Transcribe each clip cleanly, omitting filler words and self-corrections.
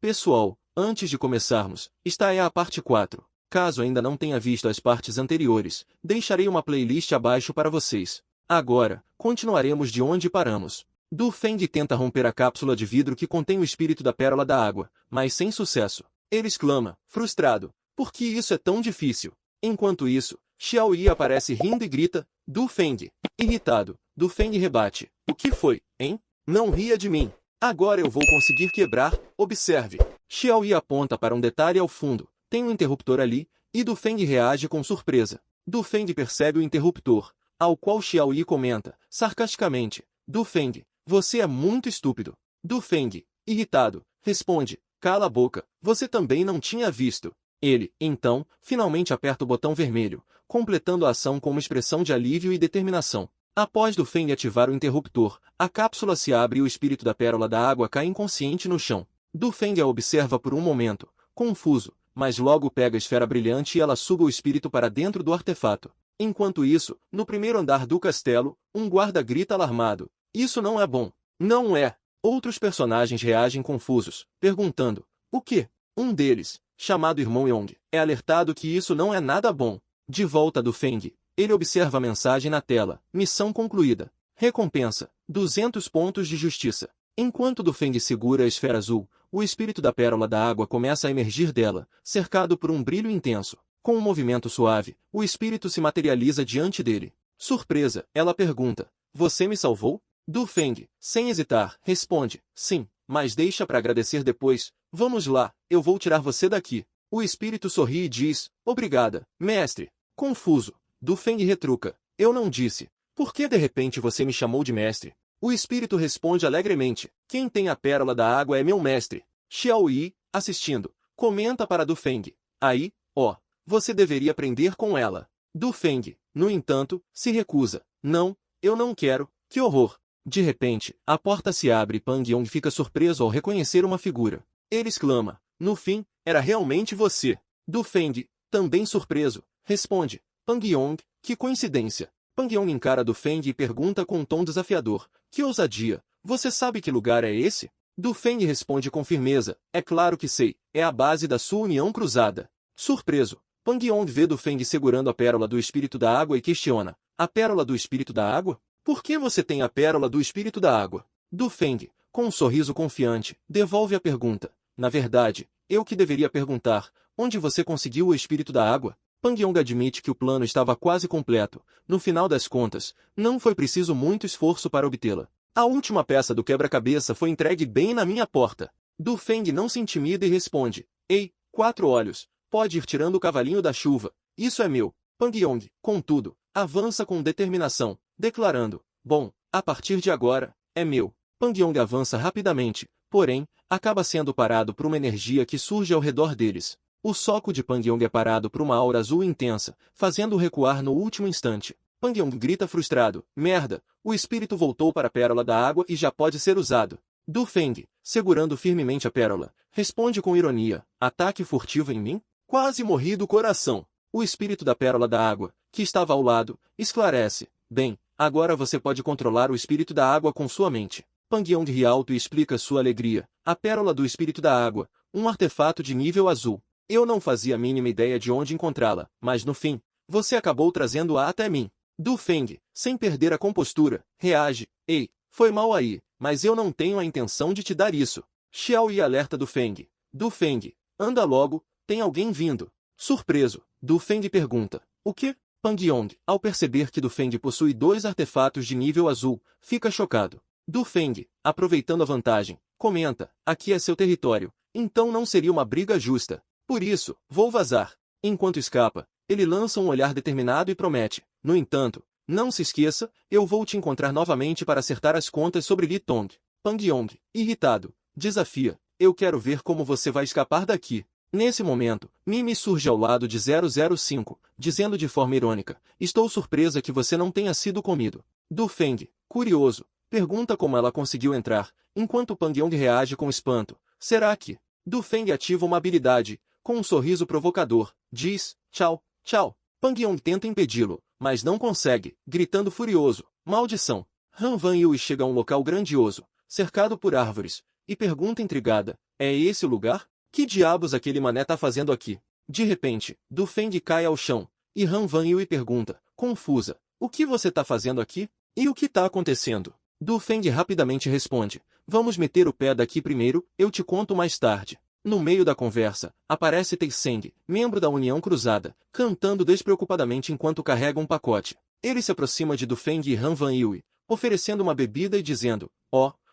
Pessoal, antes de começarmos, esta é a parte 4. Caso ainda não tenha visto as partes anteriores, deixarei uma playlist abaixo para vocês. Agora, continuaremos de onde paramos. Du Feng tenta romper a cápsula de vidro que contém o espírito da pérola da água, mas sem sucesso. Ele exclama, frustrado, por que isso é tão difícil? Enquanto isso, Xiao Yi aparece rindo e grita, Du Feng. Irritado, Du Feng rebate, o que foi, hein? Não ria de mim. Agora eu vou conseguir quebrar, observe. Xiao Yi aponta para um detalhe ao fundo, tem um interruptor ali, e Du Feng reage com surpresa. Du Feng percebe o interruptor, ao qual Xiao Yi comenta, sarcasticamente, Du Feng, você é muito estúpido. Du Feng, irritado, responde, cala a boca, você também não tinha visto. Ele, então, finalmente aperta o botão vermelho, completando a ação com uma expressão de alívio e determinação. Após Du Feng ativar o interruptor, a cápsula se abre e o espírito da pérola da água cai inconsciente no chão. Du Feng a observa por um momento, confuso, mas logo pega a esfera brilhante e ela suga o espírito para dentro do artefato. Enquanto isso, no primeiro andar do castelo, um guarda grita alarmado. Isso não é bom. Não é. Outros personagens reagem confusos, perguntando, o quê? Um deles, chamado Irmão Yong, é alertado que isso não é nada bom. De volta do Feng, ele observa a mensagem na tela, missão concluída. Recompensa, 200 pontos de justiça. Enquanto Du Feng segura a esfera azul, o espírito da pérola da água começa a emergir dela, cercado por um brilho intenso. Com um movimento suave, o espírito se materializa diante dele. Surpresa, ela pergunta, você me salvou? Du Feng, sem hesitar, responde, sim, mas deixa para agradecer depois. Vamos lá, eu vou tirar você daqui. O espírito sorri e diz, obrigada, mestre. Confuso, Du Feng retruca, eu não disse. Por que de repente você me chamou de mestre? O espírito responde alegremente, quem tem a pérola da água é meu mestre. Xiao Yi, assistindo, comenta para Du Feng, aí, ó, você deveria aprender com ela. Du Feng, no entanto, se recusa, não, eu não quero, que horror. De repente, a porta se abre e Pang Yong fica surpreso ao reconhecer uma figura. Ele exclama, no fim, era realmente você. Du Feng, também surpreso, responde, Pang Yong, que coincidência. Pang Yong encara Du Feng e pergunta com um tom desafiador, que ousadia, você sabe que lugar é esse? Du Feng responde com firmeza, é claro que sei, é a base da sua união cruzada. Surpreso, Pang Yong vê Du Feng segurando a pérola do espírito da água e questiona, a pérola do espírito da água? Por que você tem a pérola do espírito da água? Du Feng, com um sorriso confiante, devolve a pergunta. Na verdade, eu que deveria perguntar, onde você conseguiu o espírito da água? Pang Yong admite que o plano estava quase completo. No final das contas, não foi preciso muito esforço para obtê-la. A última peça do quebra-cabeça foi entregue bem na minha porta. Du Feng não se intimida e responde, ei, 4 olhos, pode ir tirando o cavalinho da chuva, isso é meu. Pang Yong, contudo, avança com determinação, declarando, bom, a partir de agora, é meu. Pang Yong avança rapidamente, porém, acaba sendo parado por uma energia que surge ao redor deles. O soco de Pang Yong é parado por uma aura azul intensa, fazendo-o recuar no último instante. Pang Yong grita frustrado, merda, o espírito voltou para a pérola da água e já pode ser usado. Du Feng, segurando firmemente a pérola, responde com ironia, ataque furtivo em mim? Quase morri do coração. O espírito da pérola da água, que estava ao lado, esclarece, bem, agora você pode controlar o espírito da água com sua mente. Pang Yong ri alto e explica sua alegria, a pérola do espírito da água, um artefato de nível azul. Eu não fazia a mínima ideia de onde encontrá-la, mas no fim, você acabou trazendo-a até mim. Du Feng, sem perder a compostura, reage, ei, foi mal aí, mas eu não tenho a intenção de te dar isso. Xiao Yi alerta Du Feng. Du Feng, anda logo, tem alguém vindo. Surpreso, Du Feng pergunta, o quê? Pang Yong, ao perceber que Du Feng possui 2 artefatos de nível azul, fica chocado. Du Feng, aproveitando a vantagem, comenta, aqui é seu território, então não seria uma briga justa. Por isso, vou vazar. Enquanto escapa, ele lança um olhar determinado e promete, no entanto, não se esqueça, eu vou te encontrar novamente para acertar as contas sobre Li Tong. Pang Yong, irritado, desafia, eu quero ver como você vai escapar daqui. Nesse momento, Mimi surge ao lado de 005, dizendo de forma irônica, estou surpresa que você não tenha sido comido. Du Feng, curioso, pergunta como ela conseguiu entrar, enquanto Pang Yong reage com espanto. Será que? Du Feng ativa uma habilidade, com um sorriso provocador, diz, tchau, tchau. Pang Yong tenta impedi-lo, mas não consegue, gritando furioso, maldição. Han Van Yui chega a um local grandioso, cercado por árvores, e pergunta intrigada, é esse o lugar? Que diabos aquele mané tá fazendo aqui? De repente, Du Feng cai ao chão, e Han Van Yui pergunta, confusa, o que você tá fazendo aqui? E o que tá acontecendo? Du Feng rapidamente responde, vamos meter o pé daqui primeiro, eu te conto mais tarde. No meio da conversa, aparece Tei Seng, membro da União Cruzada, cantando despreocupadamente enquanto carrega um pacote. Ele se aproxima de Du Feng e Han Van Yui, oferecendo uma bebida e dizendo,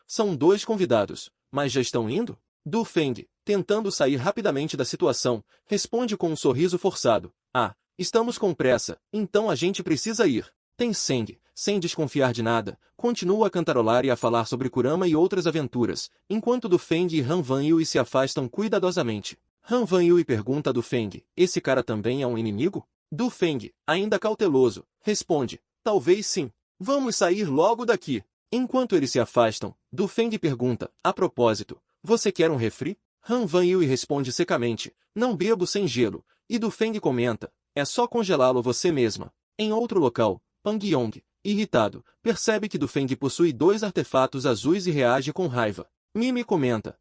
são 2 convidados, mas já estão indo? Du Feng, tentando sair rapidamente da situação, responde com um sorriso forçado, estamos com pressa, então a gente precisa ir. Tei Seng, sem desconfiar de nada, continua a cantarolar e a falar sobre Kurama e outras aventuras, enquanto Du Feng e Han Van Yui se afastam cuidadosamente. Han Van Yui pergunta a Du Feng, esse cara também é um inimigo? Du Feng, ainda cauteloso, responde, talvez sim. Vamos sair logo daqui. Enquanto eles se afastam, Du Feng pergunta, a propósito, você quer um refri? Han Van Yui responde secamente, não bebo sem gelo, e Du Feng comenta, é só congelá-lo você mesma. Em outro local, Pang Yong, irritado, percebe que Du Feng possui 2 artefatos azuis e reage com raiva. Mimi comenta,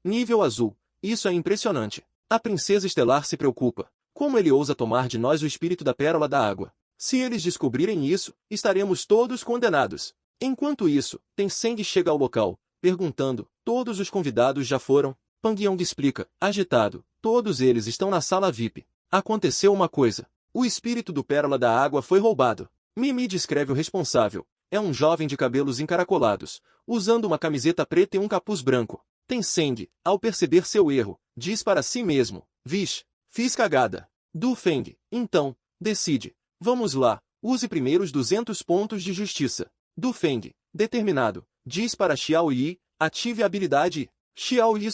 nível azul, isso é impressionante. A princesa estelar se preocupa, como ele ousa tomar de nós o espírito da pérola da água? Se eles descobrirem isso, estaremos todos condenados. Enquanto isso, Tei Seng chega ao local, perguntando, todos os convidados já foram? Pang Yong explica, agitado, todos eles estão na sala VIP. Aconteceu uma coisa. O espírito do pérola da água foi roubado. Mimi descreve o responsável. É um jovem de cabelos encaracolados, usando uma camiseta preta e um capuz branco. Tei Seng, ao perceber seu erro, diz para si mesmo, vixe, fiz cagada. Du Feng, então, decide. Vamos lá, use primeiro os 200 pontos de justiça. Du Feng, determinado, diz para Xiao Yi, ative a habilidade I. Xiao Yi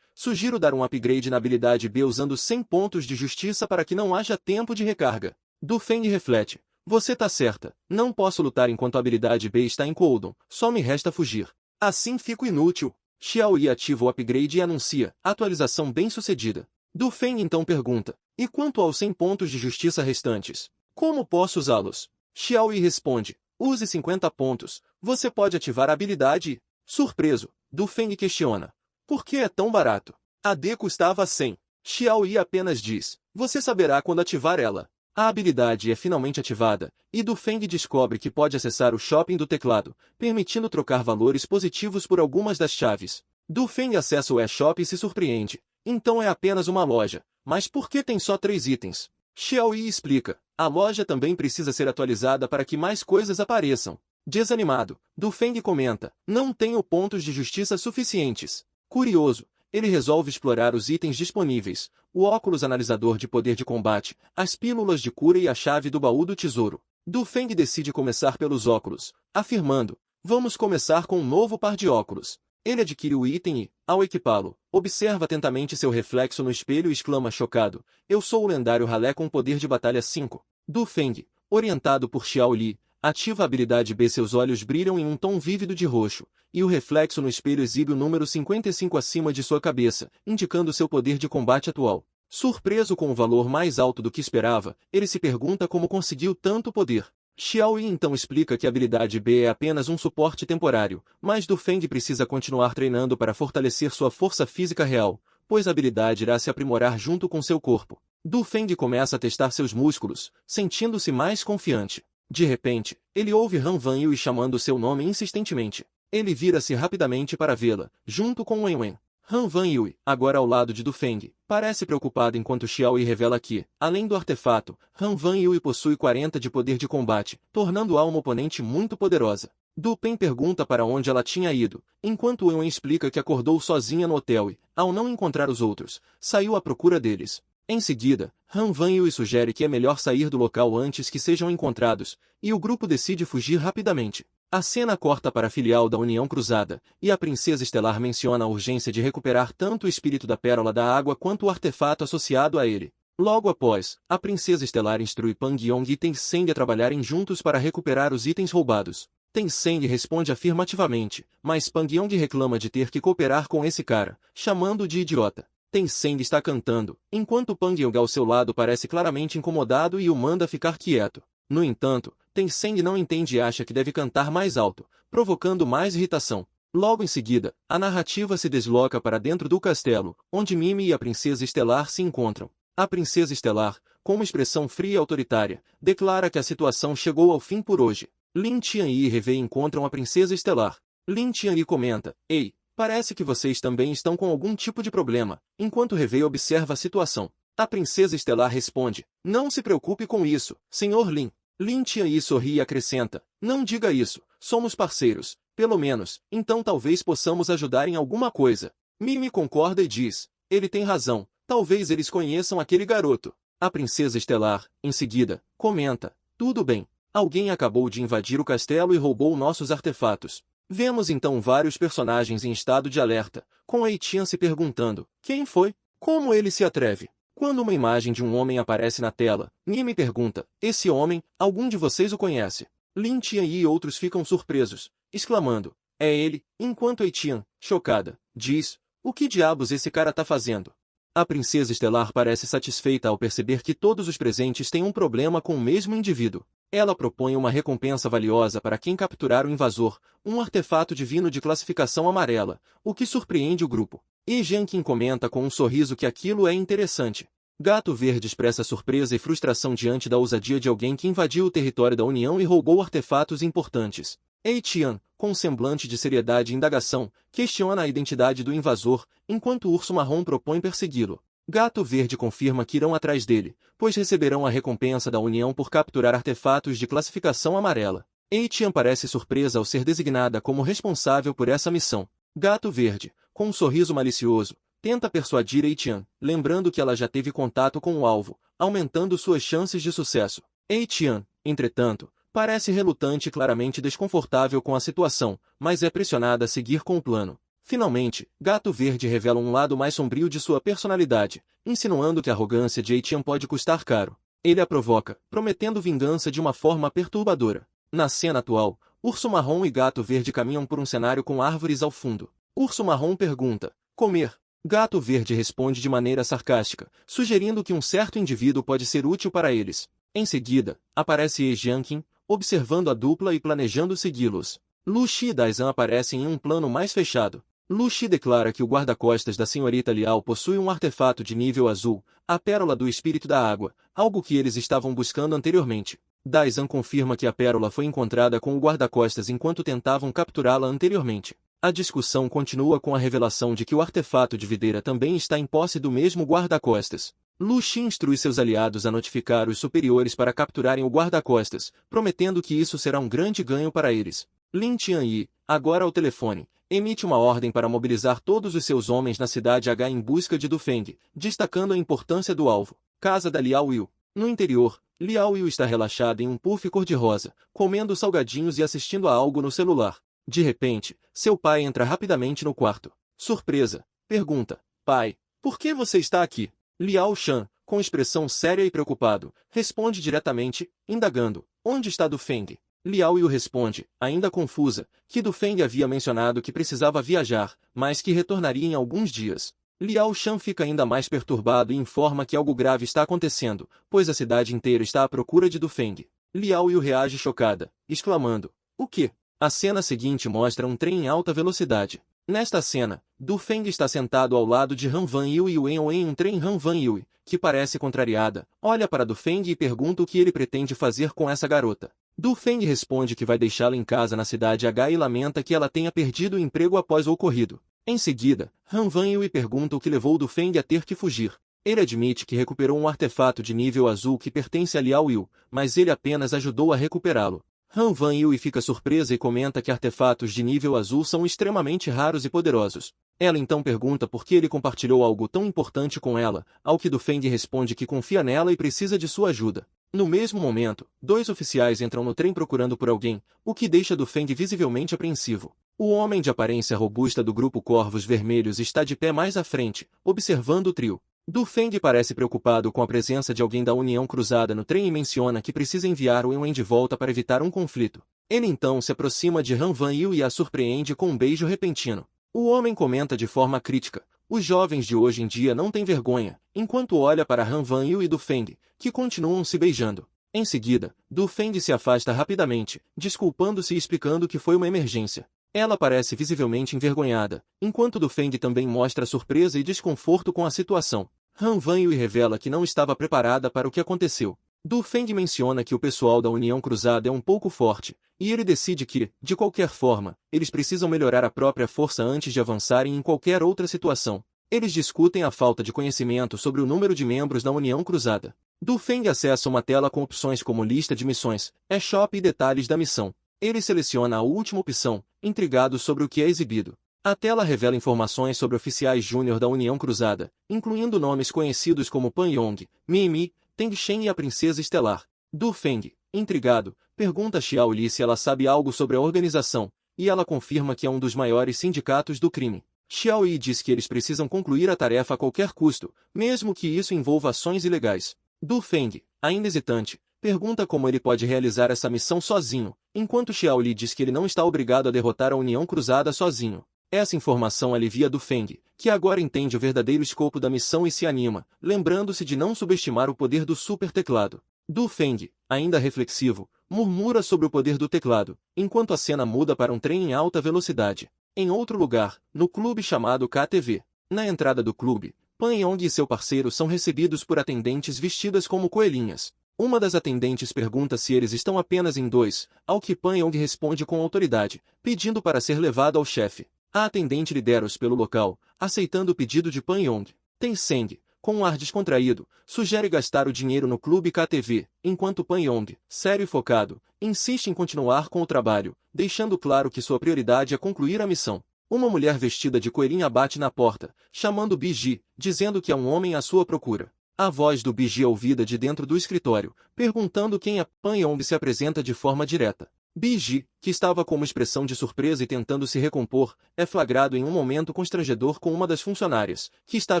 sugiro dar um upgrade na habilidade B usando 100 pontos de justiça para que não haja tempo de recarga. Du Feng reflete, você tá certa, não posso lutar enquanto a habilidade B está em cooldown, só me resta fugir. Assim fico inútil. Xiao Yi ativa o upgrade e anuncia, atualização bem-sucedida. Du Feng então pergunta, e quanto aos 100 pontos de justiça restantes? Como posso usá-los? Xiao Yi responde, use 50 pontos, você pode ativar a habilidade I. Surpreso, Du Feng questiona, por que é tão barato? A D custava 100. Xiao Yi apenas diz, você saberá quando ativar ela. A habilidade é finalmente ativada, e Du Feng descobre que pode acessar o shopping do teclado, permitindo trocar valores positivos por algumas das chaves. Du Feng acessa o eShop e se surpreende. Então é apenas uma loja, mas por que tem só 3 itens? Xiao Yi explica, a loja também precisa ser atualizada para que mais coisas apareçam. Desanimado, Du Feng comenta, não tenho pontos de justiça suficientes. Curioso, ele resolve explorar os itens disponíveis, o óculos analisador de poder de combate, as pílulas de cura e a chave do baú do tesouro. Du Feng decide começar pelos óculos, afirmando, vamos começar com um novo par de óculos. Ele adquire o item e, ao equipá-lo, observa atentamente seu reflexo no espelho e exclama chocado, eu sou o lendário ralé com poder de batalha 5. Du Feng, orientado por Xiao Li, ativa a habilidade B. Seus olhos brilham em um tom vívido de roxo, e o reflexo no espelho exibe o número 55 acima de sua cabeça, indicando seu poder de combate atual. Surpreso com o valor mais alto do que esperava, ele se pergunta como conseguiu tanto poder. Xiao Yi então explica que a habilidade B é apenas um suporte temporário, mas Du Feng precisa continuar treinando para fortalecer sua força física real, pois a habilidade irá se aprimorar junto com seu corpo. Du Feng começa a testar seus músculos, sentindo-se mais confiante. De repente, ele ouve Han Van Yui chamando seu nome insistentemente. Ele vira-se rapidamente para vê-la, junto com Wen Wen. Han Van Yui, agora ao lado de Du Feng, parece preocupado enquanto Xiao Yi revela que, além do artefato, Han Van Yui possui 40 de poder de combate, tornando-a uma oponente muito poderosa. Du Pen pergunta para onde ela tinha ido, enquanto Wen Wen explica que acordou sozinha no hotel e, ao não encontrar os outros, saiu à procura deles. Em seguida, Han Van Yui sugere que é melhor sair do local antes que sejam encontrados, e o grupo decide fugir rapidamente. A cena corta para a filial da União Cruzada, e a Princesa Estelar menciona a urgência de recuperar tanto o espírito da Pérola da Água quanto o artefato associado a ele. Logo após, a Princesa Estelar instrui Pang Yong e Tei Seng a trabalharem juntos para recuperar os itens roubados. Tei Seng responde afirmativamente, mas Pang Yong reclama de ter que cooperar com esse cara, chamando-o de idiota. Tei Seng está cantando, enquanto Pang Yong ao seu lado parece claramente incomodado e o manda ficar quieto. No entanto, Tei Seng não entende e acha que deve cantar mais alto, provocando mais irritação. Logo em seguida, a narrativa se desloca para dentro do castelo, onde Mimi e a princesa Estelar se encontram. A princesa Estelar, com uma expressão fria e autoritária, declara que a situação chegou ao fim por hoje. Lin Tianyi e Revei encontram a princesa Estelar. Lin Tianyi comenta: "Ei, parece que vocês também estão com algum tipo de problema", enquanto Revei observa a situação. A princesa Estelar responde: "Não se preocupe com isso, Sr. Lin." Lin Tianyi sorri e acrescenta: "Não diga isso, somos parceiros, pelo menos, então talvez possamos ajudar em alguma coisa." Mimi concorda e diz: "Ele tem razão, talvez eles conheçam aquele garoto." A princesa Estelar, em seguida, comenta: "Tudo bem, alguém acabou de invadir o castelo e roubou nossos artefatos." Vemos então vários personagens em estado de alerta, com Eitian se perguntando: "Quem foi? Como ele se atreve?" Quando uma imagem de um homem aparece na tela, Mimi pergunta: "Esse homem, algum de vocês o conhece?" Lin Tianyi e outros ficam surpresos, exclamando: "É ele", enquanto Eitian, chocada, diz: "O que diabos esse cara tá fazendo?" A princesa Estelar parece satisfeita ao perceber que todos os presentes têm um problema com o mesmo indivíduo. Ela propõe uma recompensa valiosa para quem capturar o invasor, um artefato divino de classificação amarela, o que surpreende o grupo. E Jankin comenta com um sorriso que aquilo é interessante. Gato Verde expressa surpresa e frustração diante da ousadia de alguém que invadiu o território da União e roubou artefatos importantes. Eitian, com um semblante de seriedade e indagação, questiona a identidade do invasor, enquanto o Urso Marrom propõe persegui-lo. Gato Verde confirma que irão atrás dele, pois receberão a recompensa da União por capturar artefatos de classificação amarela. Eitian parece surpresa ao ser designada como responsável por essa missão. Gato Verde, com um sorriso malicioso, tenta persuadir Eitian, lembrando que ela já teve contato com o alvo, aumentando suas chances de sucesso. Eitian, entretanto, parece relutante e claramente desconfortável com a situação, mas é pressionada a seguir com o plano. Finalmente, Gato Verde revela um lado mais sombrio de sua personalidade, insinuando que a arrogância de Eitian pode custar caro. Ele a provoca, prometendo vingança de uma forma perturbadora. Na cena atual, Urso Marrom e Gato Verde caminham por um cenário com árvores ao fundo. Urso Marrom pergunta: "Comer?" Gato Verde responde de maneira sarcástica, sugerindo que um certo indivíduo pode ser útil para eles. Em seguida, aparece He Jianqing, observando a dupla e planejando segui-los. Lu Xi e Daizan aparecem em um plano mais fechado. Lu Xi declara que o guarda-costas da senhorita Liao possui um artefato de nível azul, a pérola do espírito da água, algo que eles estavam buscando anteriormente. Daizan confirma que a pérola foi encontrada com o guarda-costas enquanto tentavam capturá-la anteriormente. A discussão continua com a revelação de que o artefato de videira também está em posse do mesmo guarda-costas. Lu Xi instrui seus aliados a notificar os superiores para capturarem o guarda-costas, prometendo que isso será um grande ganho para eles. Lin Tianyi, agora ao telefone, emite uma ordem para mobilizar todos os seus homens na cidade H em busca de Dufeng, destacando a importância do alvo. Casa da Liao Yu. No interior, Liao Yu está relaxada em um puff cor-de-rosa, comendo salgadinhos e assistindo a algo no celular. De repente, seu pai entra rapidamente no quarto. Surpresa, pergunta: "Pai, por que você está aqui?" Liao Shan, com expressão séria e preocupado, responde diretamente, indagando: "Onde está Dufeng?" Liao Yu responde, ainda confusa, que Dufeng havia mencionado que precisava viajar, mas que retornaria em alguns dias. Liao Shan fica ainda mais perturbado e informa que algo grave está acontecendo, pois a cidade inteira está à procura de Dufeng. Liao Yu reage chocada, exclamando: "O quê?" A cena seguinte mostra um trem em alta velocidade. Nesta cena, Dufeng está sentado ao lado de Han Van Yue e Wen em um trem. Han Van Yue, que parece contrariada, olha para Dufeng e pergunta o que ele pretende fazer com essa garota. Dufeng responde que vai deixá-la em casa na cidade H e lamenta que ela tenha perdido o emprego após o ocorrido. Em seguida, Han Van Yue pergunta o que levou Dufeng a ter que fugir. Ele admite que recuperou um artefato de nível azul que pertence a Liao Yu, mas ele apenas ajudou a recuperá-lo. Han Van Yue fica surpresa e comenta que artefatos de nível azul são extremamente raros e poderosos. Ela então pergunta por que ele compartilhou algo tão importante com ela, ao que Dufeng responde que confia nela e precisa de sua ajuda. No mesmo momento, dois oficiais entram no trem procurando por alguém, o que deixa Dufeng visivelmente apreensivo. O homem de aparência robusta do grupo Corvos Vermelhos está de pé mais à frente, observando o trio. Dufeng parece preocupado com a presença de alguém da União Cruzada no trem e menciona que precisa enviar o Wen de volta para evitar um conflito. Ele então se aproxima de Han Van Yue e a surpreende com um beijo repentino. O homem comenta de forma crítica: "Os jovens de hoje em dia não têm vergonha", enquanto olha para Han Van Yue e Dufeng, que continuam se beijando. Em seguida, Dufeng se afasta rapidamente, desculpando-se e explicando que foi uma emergência. Ela parece visivelmente envergonhada, enquanto Du Feng também mostra surpresa e desconforto com a situação. Han Wanyu revela que não estava preparada para o que aconteceu. Du Feng menciona que o pessoal da União Cruzada é um pouco forte, e ele decide que, de qualquer forma, eles precisam melhorar a própria força antes de avançarem em qualquer outra situação. Eles discutem a falta de conhecimento sobre o número de membros da União Cruzada. Du Feng acessa uma tela com opções como lista de missões, e-shop e detalhes da missão. Ele seleciona a última opção, intrigado sobre o que é exibido. A tela revela informações sobre oficiais júnior da União Cruzada, incluindo nomes conhecidos como Pan Yong, Mimi, Teng Shen e a Princesa Estelar. Du Feng, intrigado, pergunta a Xiao Li se ela sabe algo sobre a organização, e ela confirma que é um dos maiores sindicatos do crime. Xiao Li diz que eles precisam concluir a tarefa a qualquer custo, mesmo que isso envolva ações ilegais. Du Feng, ainda hesitante, pergunta como ele pode realizar essa missão sozinho, enquanto Xiao Li diz que ele não está obrigado a derrotar a União Cruzada sozinho. Essa informação alivia Du Feng, que agora entende o verdadeiro escopo da missão e se anima, lembrando-se de não subestimar o poder do super teclado. Du Feng, ainda reflexivo, murmura sobre o poder do teclado, enquanto a cena muda para um trem em alta velocidade. Em outro lugar, no clube chamado KTV. Na entrada do clube, Pan Yong e seu parceiro são recebidos por atendentes vestidas como coelhinhas. Uma das atendentes pergunta se eles estão apenas em dois, ao que Pan Yong responde com autoridade, pedindo para ser levado ao chefe. A atendente lidera-os pelo local, aceitando o pedido de Pan Yong. Ten Seng, com um ar descontraído, sugere gastar o dinheiro no clube KTV, enquanto Pan Yong, sério e focado, insiste em continuar com o trabalho, deixando claro que sua prioridade é concluir a missão. Uma mulher vestida de coelhinha bate na porta, chamando Biji, dizendo que há um homem à sua procura. A voz do Biji é ouvida de dentro do escritório, perguntando quem é. Pan Yong se apresenta de forma direta. Biji, que estava com uma expressão de surpresa e tentando se recompor, é flagrado em um momento constrangedor com uma das funcionárias, que está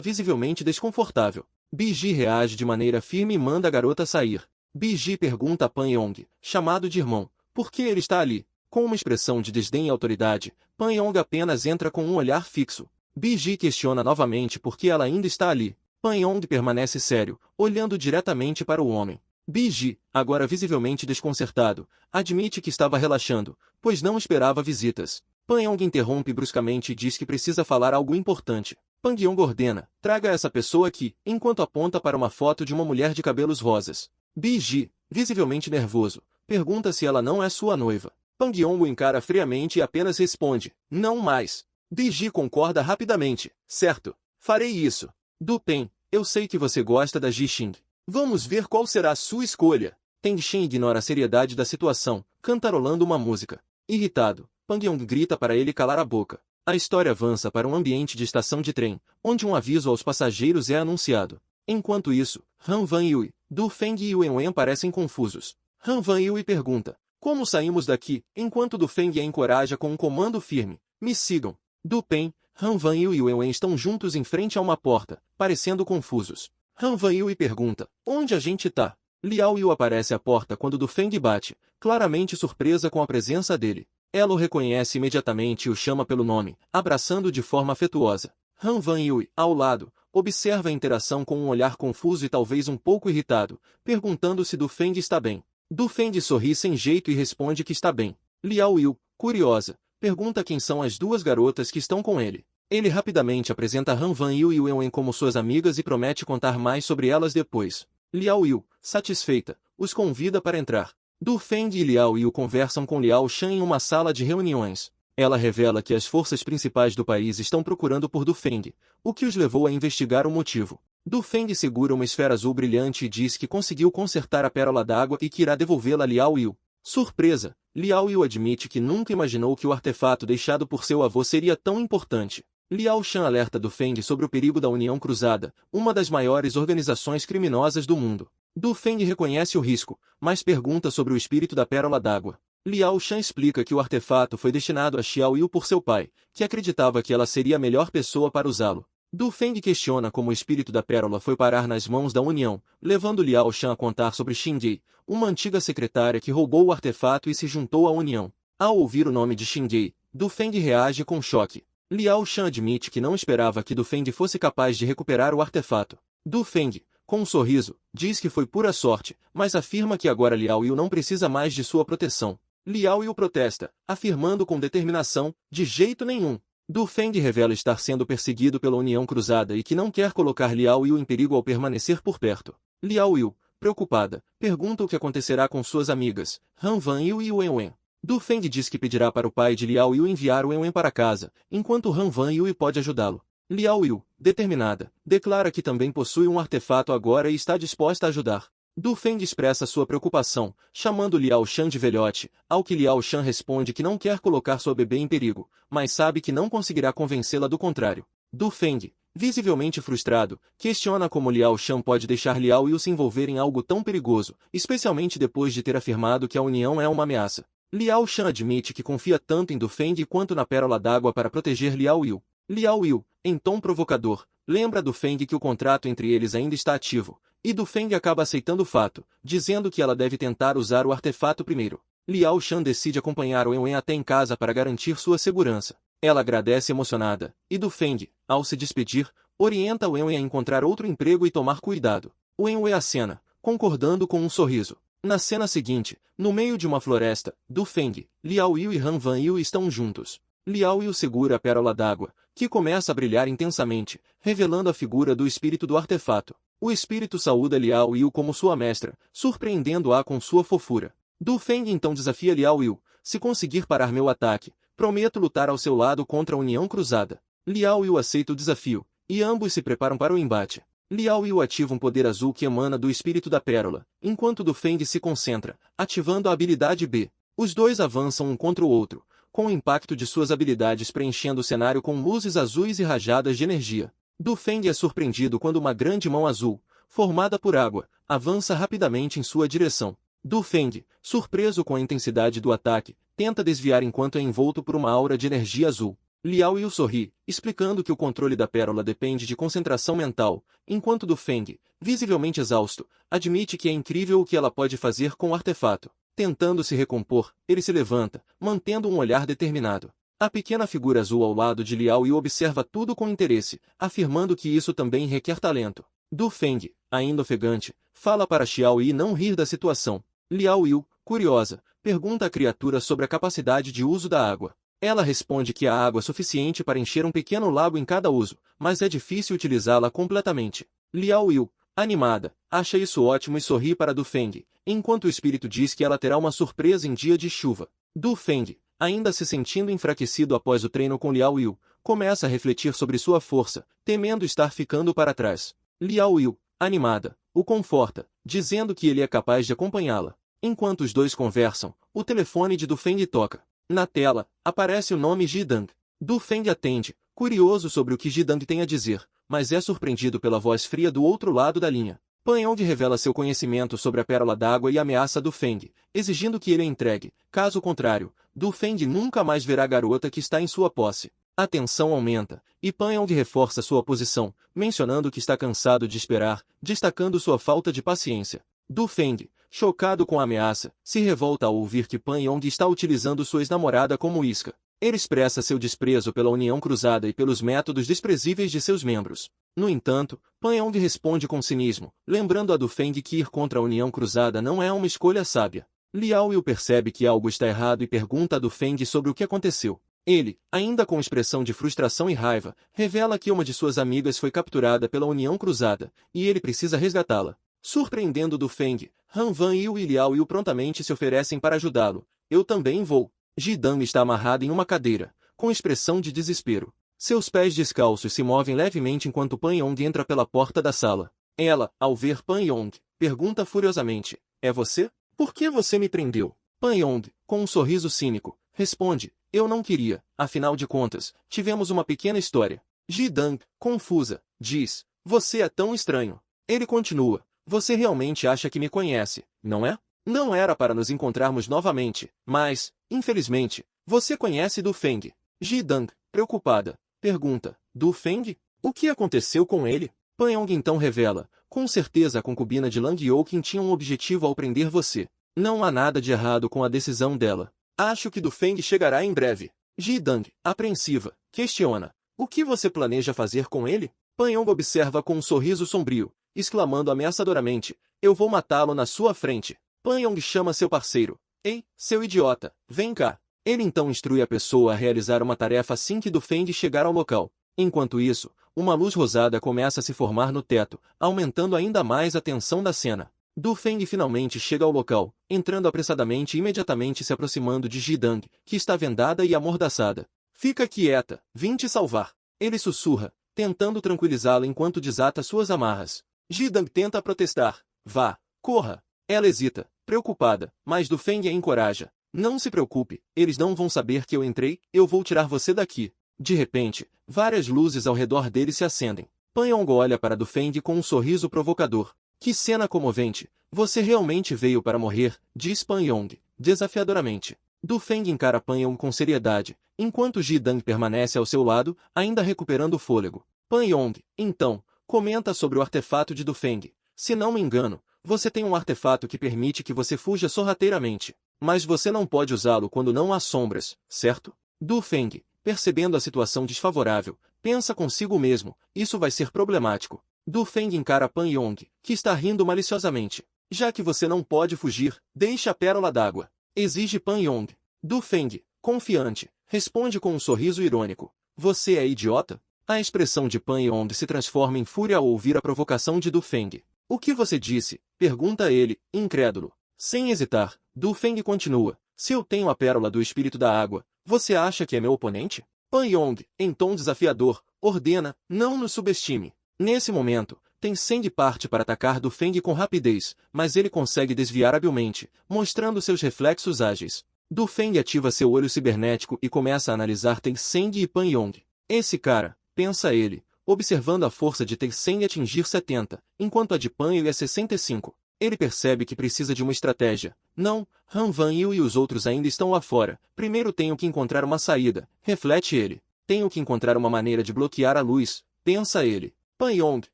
visivelmente desconfortável. Biji reage de maneira firme e manda a garota sair. Biji pergunta a Pan Yong, chamado de irmão, por que ele está ali? Com uma expressão de desdém e autoridade, Pan Yong apenas entra com um olhar fixo. Biji questiona novamente por que ela ainda está ali. Pan Yong permanece sério, olhando diretamente para o homem. Biji, agora visivelmente desconcertado, admite que estava relaxando, pois não esperava visitas. Pan Yong interrompe bruscamente e diz que precisa falar algo importante. Pan Yong ordena, traga essa pessoa aqui, enquanto aponta para uma foto de uma mulher de cabelos rosas. Biji, visivelmente nervoso, pergunta se ela não é sua noiva. Pan Yong o encara friamente e apenas responde, não mais. Biji concorda rapidamente, certo, farei isso. Du Pen, eu sei que você gosta da Jixing. Vamos ver qual será a sua escolha. Teng Shen ignora a seriedade da situação, cantarolando uma música. Irritado, Pan Yong grita para ele calar a boca. A história avança para um ambiente de estação de trem, onde um aviso aos passageiros é anunciado. Enquanto isso, Han Wanyu, Du Feng e Wen Wen parecem confusos. Han Wanyu pergunta, como saímos daqui, enquanto Du Feng a encoraja com um comando firme, me sigam. Du Pen, Han Wanyu e Wen Wen estão juntos em frente a uma porta, parecendo confusos. Han Wanyu pergunta, onde a gente tá? Liao Yu aparece à porta quando Du Feng bate, claramente surpresa com a presença dele. Ela o reconhece imediatamente e o chama pelo nome, abraçando de forma afetuosa. Han Wanyu, ao lado, observa a interação com um olhar confuso e talvez um pouco irritado, perguntando se Du Feng está bem. Du Feng sorri sem jeito e responde que está bem. Liao Yu, curiosa, pergunta quem são as duas garotas que estão com ele. Ele rapidamente apresenta Han Wanyu e Wen Wen como suas amigas e promete contar mais sobre elas depois. Liao Yu, satisfeita, os convida para entrar. Du Feng e Liao Yu conversam com Liao Shan em uma sala de reuniões. Ela revela que as forças principais do país estão procurando por Du Feng, o que os levou a investigar o motivo. Du Feng segura uma esfera azul brilhante e diz que conseguiu consertar a pérola d'água e que irá devolvê-la a Liao Yu. Surpresa, Liao Yu admite que nunca imaginou que o artefato deixado por seu avô seria tão importante. Liao Shan alerta Du Feng sobre o perigo da União Cruzada, uma das maiores organizações criminosas do mundo. Du Feng reconhece o risco, mas pergunta sobre o espírito da pérola d'água. Liao Shan explica que o artefato foi destinado a Xiao Yu por seu pai, que acreditava que ela seria a melhor pessoa para usá-lo. Du Feng questiona como o espírito da pérola foi parar nas mãos da União, levando Liao Shan a contar sobre Xinjie, uma antiga secretária que roubou o artefato e se juntou à União. Ao ouvir o nome de Xinjie, Du Feng reage com choque. Liao Shan admite que não esperava que Du Feng fosse capaz de recuperar o artefato. Du Feng, com um sorriso, diz que foi pura sorte, mas afirma que agora Liao Yu não precisa mais de sua proteção. Liao Yu protesta, afirmando com determinação, de jeito nenhum. Du Feng revela estar sendo perseguido pela União Cruzada e que não quer colocar Liao Yu em perigo ao permanecer por perto. Liao Yu, preocupada, pergunta o que acontecerá com suas amigas, Han Van Yu e Wen Wen. Du Feng diz que pedirá para o pai de Liao Yu enviar Wen Wen para casa, enquanto Han Van Yu pode ajudá-lo. Liao Yu, determinada, declara que também possui um artefato agora e está disposta a ajudar. Du Feng expressa sua preocupação, chamando Liao Shan de velhote, ao que Liao Shan responde que não quer colocar sua bebê em perigo, mas sabe que não conseguirá convencê-la do contrário. Du Feng, visivelmente frustrado, questiona como Liao Shan pode deixar Liao Yu se envolver em algo tão perigoso, especialmente depois de ter afirmado que a união é uma ameaça. Liao Shan admite que confia tanto em Du Feng quanto na pérola d'água para proteger Liao Yu. Liao Yu, em tom provocador, lembra Du Feng que o contrato entre eles ainda está ativo, e Du Feng acaba aceitando o fato, dizendo que ela deve tentar usar o artefato primeiro. Liao Shan decide acompanhar Wen Wen até em casa para garantir sua segurança. Ela agradece emocionada, e Du Feng, ao se despedir, orienta Wen Wen a encontrar outro emprego e tomar cuidado. Wen Wen acena, concordando com um sorriso. Na cena seguinte, no meio de uma floresta, Du Feng, Liao Yu e Han Van Yu estão juntos. Liao Yu segura a pérola d'água, que começa a brilhar intensamente, revelando a figura do espírito do artefato. O espírito saúda Liao Yu como sua mestra, surpreendendo-a com sua fofura. Du Feng então desafia Liao Yu, se conseguir parar meu ataque, prometo lutar ao seu lado contra a União Cruzada. Liao Yu aceita o desafio, e ambos se preparam para o embate. Liao Yu ativa um poder azul que emana do espírito da pérola, enquanto Du Feng se concentra, ativando a habilidade B. Os dois avançam um contra o outro, com o impacto de suas habilidades preenchendo o cenário com luzes azuis e rajadas de energia. Du Feng é surpreendido quando uma grande mão azul, formada por água, avança rapidamente em sua direção. Du Feng, surpreso com a intensidade do ataque, tenta desviar enquanto é envolto por uma aura de energia azul. Liao Yu sorri, explicando que o controle da pérola depende de concentração mental, enquanto Du Feng, visivelmente exausto, admite que é incrível o que ela pode fazer com o artefato. Tentando se recompor, ele se levanta, mantendo um olhar determinado. A pequena figura azul ao lado de Liao Yu observa tudo com interesse, afirmando que isso também requer talento. Du Feng, ainda ofegante, fala para Xiao Yi não rir da situação. Liao Yu, curiosa, pergunta à criatura sobre a capacidade de uso da água. Ela responde que há água suficiente para encher um pequeno lago em cada uso, mas é difícil utilizá-la completamente. Liao Yu, animada, acha isso ótimo e sorri para Du Feng, enquanto o espírito diz que ela terá uma surpresa em dia de chuva. Du Feng, ainda se sentindo enfraquecido após o treino com Liao Yu, começa a refletir sobre sua força, temendo estar ficando para trás. Liao Yu, animada, o conforta, dizendo que ele é capaz de acompanhá-la. Enquanto os dois conversam, o telefone de Du Feng toca. Na tela, aparece o nome Jidang. Du Feng atende, curioso sobre o que Jidang tem a dizer, mas é surpreendido pela voz fria do outro lado da linha. Pan Yong revela seu conhecimento sobre a pérola d'água e ameaça Du Feng, exigindo que ele a entregue. Caso contrário, Du Feng nunca mais verá a garota que está em sua posse. A tensão aumenta, e Pan Yong reforça sua posição, mencionando que está cansado de esperar, destacando sua falta de paciência. Du Feng, chocado com a ameaça, se revolta ao ouvir que Pan Yong está utilizando sua ex-namorada como isca. Ele expressa seu desprezo pela União Cruzada e pelos métodos desprezíveis de seus membros. No entanto, Pan Yong responde com cinismo, lembrando a Du Feng que ir contra a União Cruzada não é uma escolha sábia. Liao Yu percebe que algo está errado e pergunta a Du Feng sobre o que aconteceu. Ele, ainda com expressão de frustração e raiva, revela que uma de suas amigas foi capturada pela União Cruzada, e ele precisa resgatá-la. Surpreendendo Du Feng, Han Van Yu e Liao Yu prontamente se oferecem para ajudá-lo. Eu também vou. Jidang está amarrada em uma cadeira, com expressão de desespero. Seus pés descalços se movem levemente enquanto Pan Yong entra pela porta da sala. Ela, ao ver Pan Yong, pergunta furiosamente, é você? Por que você me prendeu? Pan Yong, com um sorriso cínico, responde, eu não queria, afinal de contas, tivemos uma pequena história. Jidang, confusa, diz, você é tão estranho. Ele continua, você realmente acha que me conhece, não é? Não era para nos encontrarmos novamente, mas, infelizmente, você conhece Du Feng. Jidang, preocupada, pergunta, Du Feng? O que aconteceu com ele? Pan Yong então revela, com certeza a concubina de Lang Youqin tinha um objetivo ao prender você. Não há nada de errado com a decisão dela. Acho que Du Feng chegará em breve. Jidang, apreensiva, questiona, o que você planeja fazer com ele? Pan Yong observa com um sorriso sombrio, exclamando ameaçadoramente, eu vou matá-lo na sua frente. Pan Yong chama seu parceiro, Ei, seu idiota, vem cá. Ele então instrui a pessoa a realizar uma tarefa assim que Du Feng chegar ao local. Enquanto isso, uma luz rosada começa a se formar no teto, aumentando ainda mais a tensão da cena. Du Feng finalmente chega ao local, entrando apressadamente e imediatamente se aproximando de Jidang, que está vendada e amordaçada. Fica quieta, vim te salvar. Ele sussurra, tentando tranquilizá-la enquanto desata suas amarras. Jidang tenta protestar. Vá, corra. Ela hesita, preocupada, mas Du Feng a encoraja. Não se preocupe, eles não vão saber que eu entrei, eu vou tirar você daqui. De repente, várias luzes ao redor dele se acendem. Pan Yong olha para Du Feng com um sorriso provocador. Que cena comovente! Você realmente veio para morrer, diz Pan Yong, desafiadoramente. Du Feng encara Pan Yong com seriedade, enquanto Jidang permanece ao seu lado, ainda recuperando o fôlego. Pan Yong, então, comenta sobre o artefato de Du Feng. Se não me engano, você tem um artefato que permite que você fuja sorrateiramente. Mas você não pode usá-lo quando não há sombras, certo? Du Feng, percebendo a situação desfavorável, pensa consigo mesmo, isso vai ser problemático. Du Feng encara Pan Yong, que está rindo maliciosamente. Já que você não pode fugir, deixe a pérola d'água. Exige Pan Yong. Du Feng, confiante, responde com um sorriso irônico. Você é idiota? A expressão de Pan Yong se transforma em fúria ao ouvir a provocação de Du Feng. O que você disse? Pergunta ele, incrédulo. Sem hesitar, Du Feng continua. Se eu tenho a pérola do espírito da água, você acha que é meu oponente? Pan Yong, em tom desafiador, ordena, não nos subestime. Nesse momento, Tencent parte para atacar Du Feng com rapidez, mas ele consegue desviar habilmente, mostrando seus reflexos ágeis. Du Feng ativa seu olho cibernético e começa a analisar Tencent e Pan Yong. Esse cara, pensa ele, observando a força de Tencent atingir 70, enquanto a de Pan Yong é 65. Ele percebe que precisa de uma estratégia. Não, Han Van Yu e os outros ainda estão lá fora. Primeiro tenho que encontrar uma saída, reflete ele. Tenho que encontrar uma maneira de bloquear a luz, pensa ele. Pan Yong,